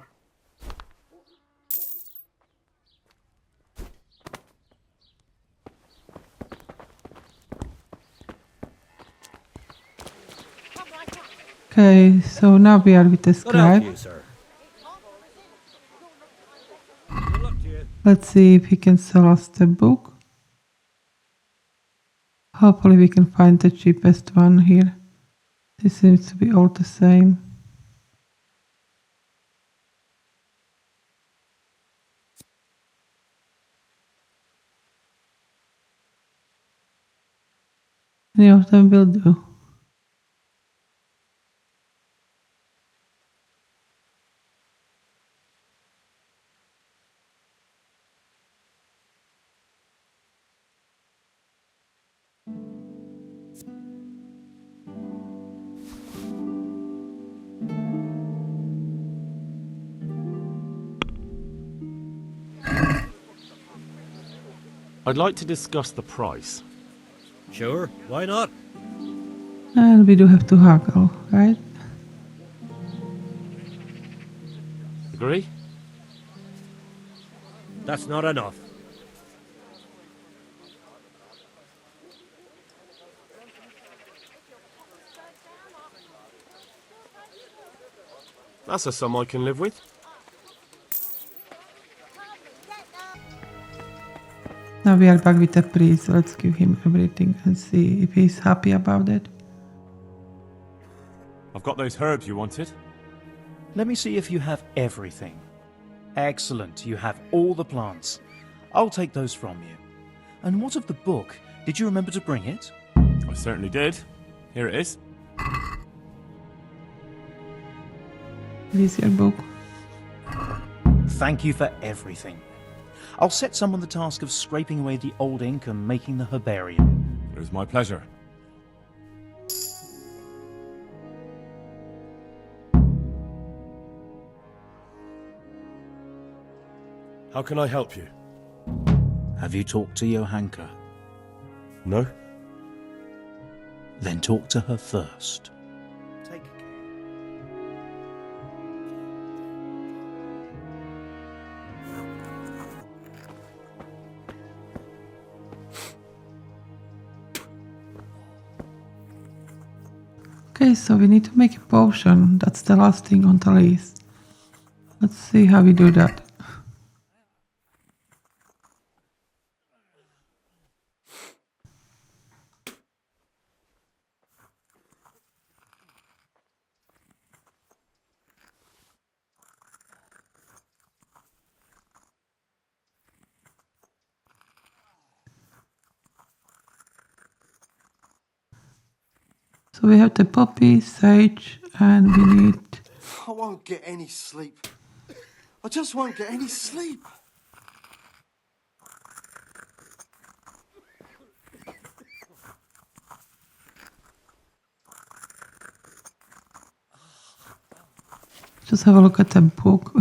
Okay, so now we are with the scribe. Let's see if he can sell us the book. Hopefully we can find the cheapest one here. This seems to be all the same. Any of them will do. I'd like to discuss the price. Sure, why not? And we do have to haggle, right? Agree? That's not enough. That's a sum I can live with. Now we are back with the priest. Let's give him everything and see if he's happy about it. I've got those herbs you wanted. Let me see if you have everything. Excellent, you have all the plants. I'll take those from you. And what of the book? Did you remember to bring it? I certainly did. Here it is. This is your book. Thank you for everything. I'll set someone the task of scraping away the old ink and making the herbarium. It was my pleasure. How can I help you? Have you talked to Johanka? No. Then talk to her first. Take Okay, so we need to make a potion. That's the last thing on the list. Let's see how we do that. So we have the poppy, sage, and we need... I won't get any sleep. I just won't get any sleep. Just have a look at the book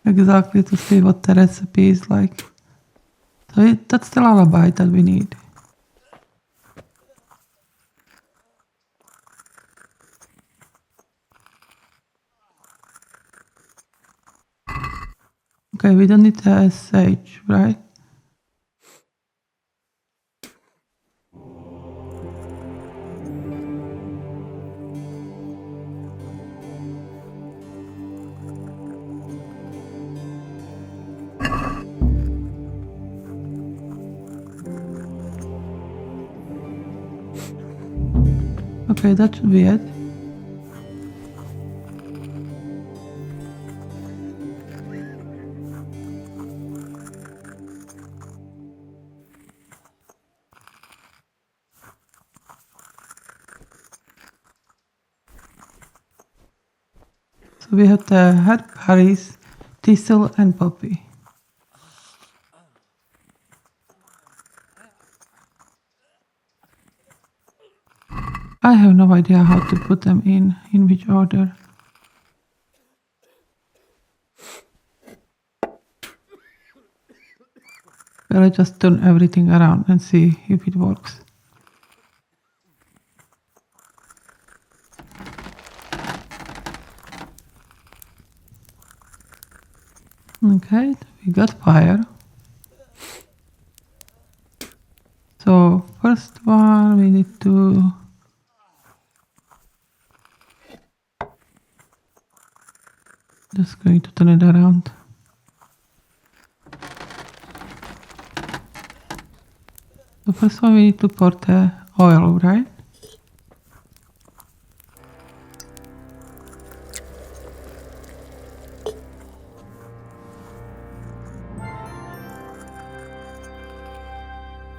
exactly to see what the recipe is like. So that's the lullaby that we need. Okay, we don't need the sage, right? Okay, that should be it. So we have the herb, berries, thistle and poppy. I have no idea how to put them in which order. Well, I just turn everything around and see if it works. Okay, we got fire. So first one we need to just going to turn it around. The first one we need to pour the oil, right?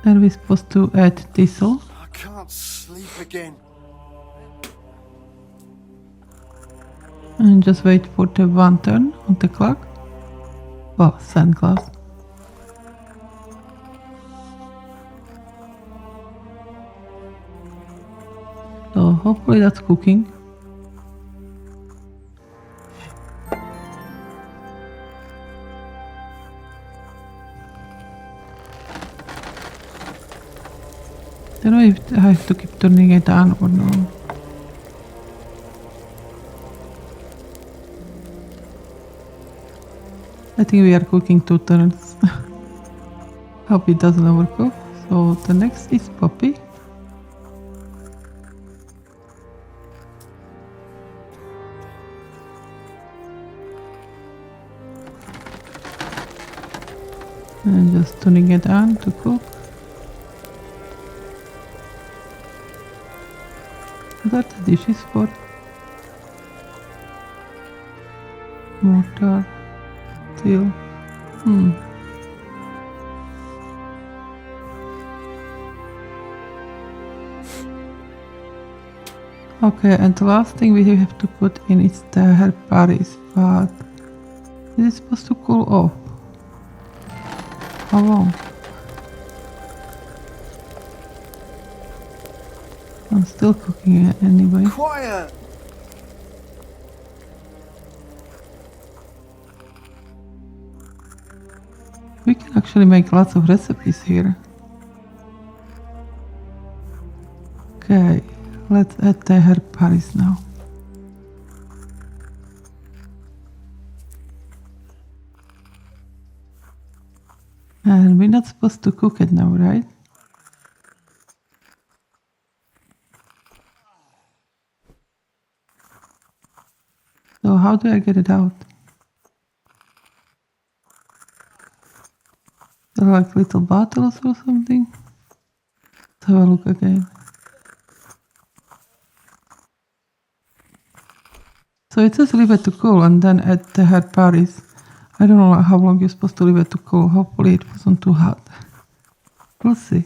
Then we're supposed to add thistle. I can't sleep again. And just wait for the one turn on the clock. Oh, sunglass. So hopefully that's cooking. don't know if I have to keep turning it on or no. I think we are cooking 2 turns. Hope it doesn't overcook. So the next is Poppy. And just turning it on to cook. What are the dishes for? Mortar. Steel. Okay, and the last thing we have to put in is the herbaris, but is it supposed to cool off? How long? I'm still cooking it anyway. Quiet! We can actually make lots of recipes here. Okay, let's add the herbaris now. And we're not supposed to cook it now, right? So how do I get it out? They're like little bottles or something? Let's have a look again. So it says leave it to cool and then add the herbaris. I don't know how long you're supposed to leave it to cool. Hopefully it wasn't too hot. We'll see.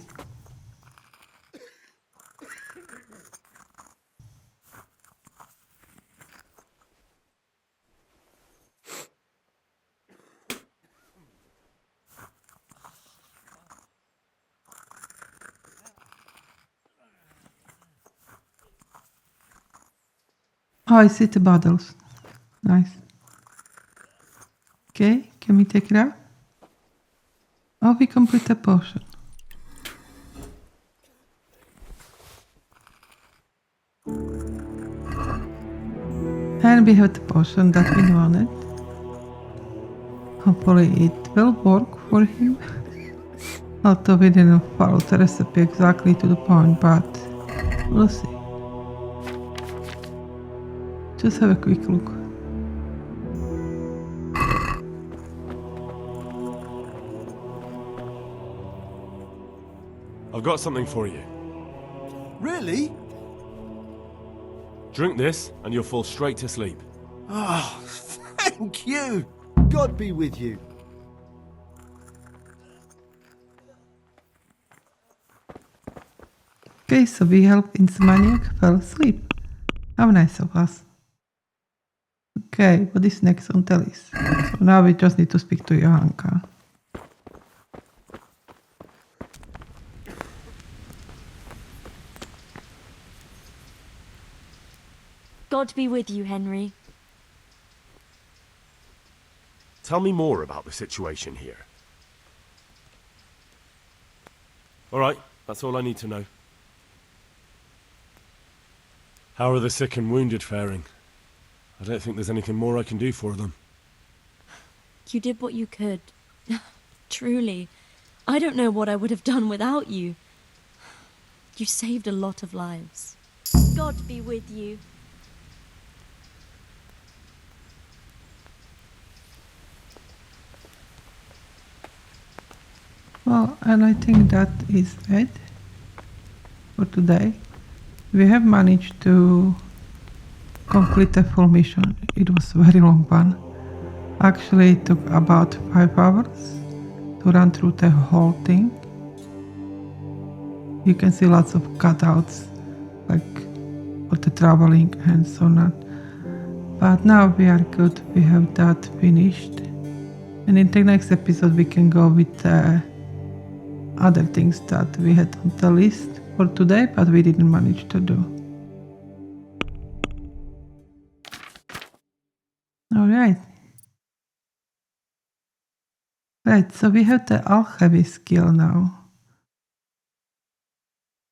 Oh, I see the bottles. Nice. Okay, can we take it out? Oh, we complete the potion. And we have the potion that we wanted. Hopefully it will work for him. Although we didn't follow the recipe exactly to the point, but we'll see. Just have a quick look. I've got something for you. Really? Drink this and you'll fall straight to sleep. Oh, thank you. God be with you. Okay, so we helped Insomniac fell asleep. How nice of us. Okay, what is next on the list? So now we just need to speak to Johanka. God be with you, Henry. Tell me more about the situation here. All right, that's all I need to know. How are the sick and wounded faring? I don't think there's anything more I can do for them. You did what you could. Truly. I don't know what I would have done without you. You saved a lot of lives. God be with you. Well, and I think that is it for today. We have managed to complete the full mission. It was a very long one. Actually, it took about 5 hours to run through the whole thing. You can see lots of cutouts, like for the traveling and so on. But now we are good. We have that finished. And in the next episode, we can go with the other things that we had on the list for today, but we didn't manage to do. Alright. Right, so we have the alchemy skill now.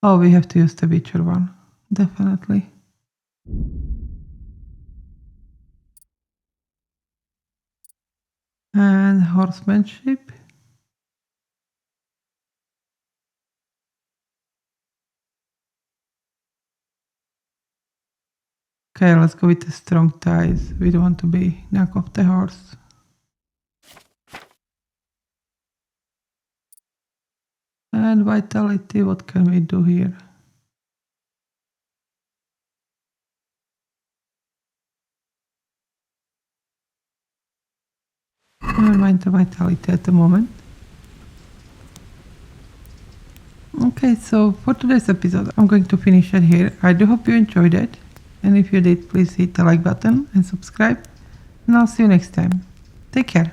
Oh, we have to use the Witcher one. Definitely. And horsemanship. Okay, let's go with the strong ties. We don't want to be knock off the horse. And vitality, what can we do here? Never mind the vitality at the moment. Okay, so for today's episode, I'm going to finish it here. I do hope you enjoyed it. And if you did, please hit the like button and subscribe. And I'll see you next time. Take care.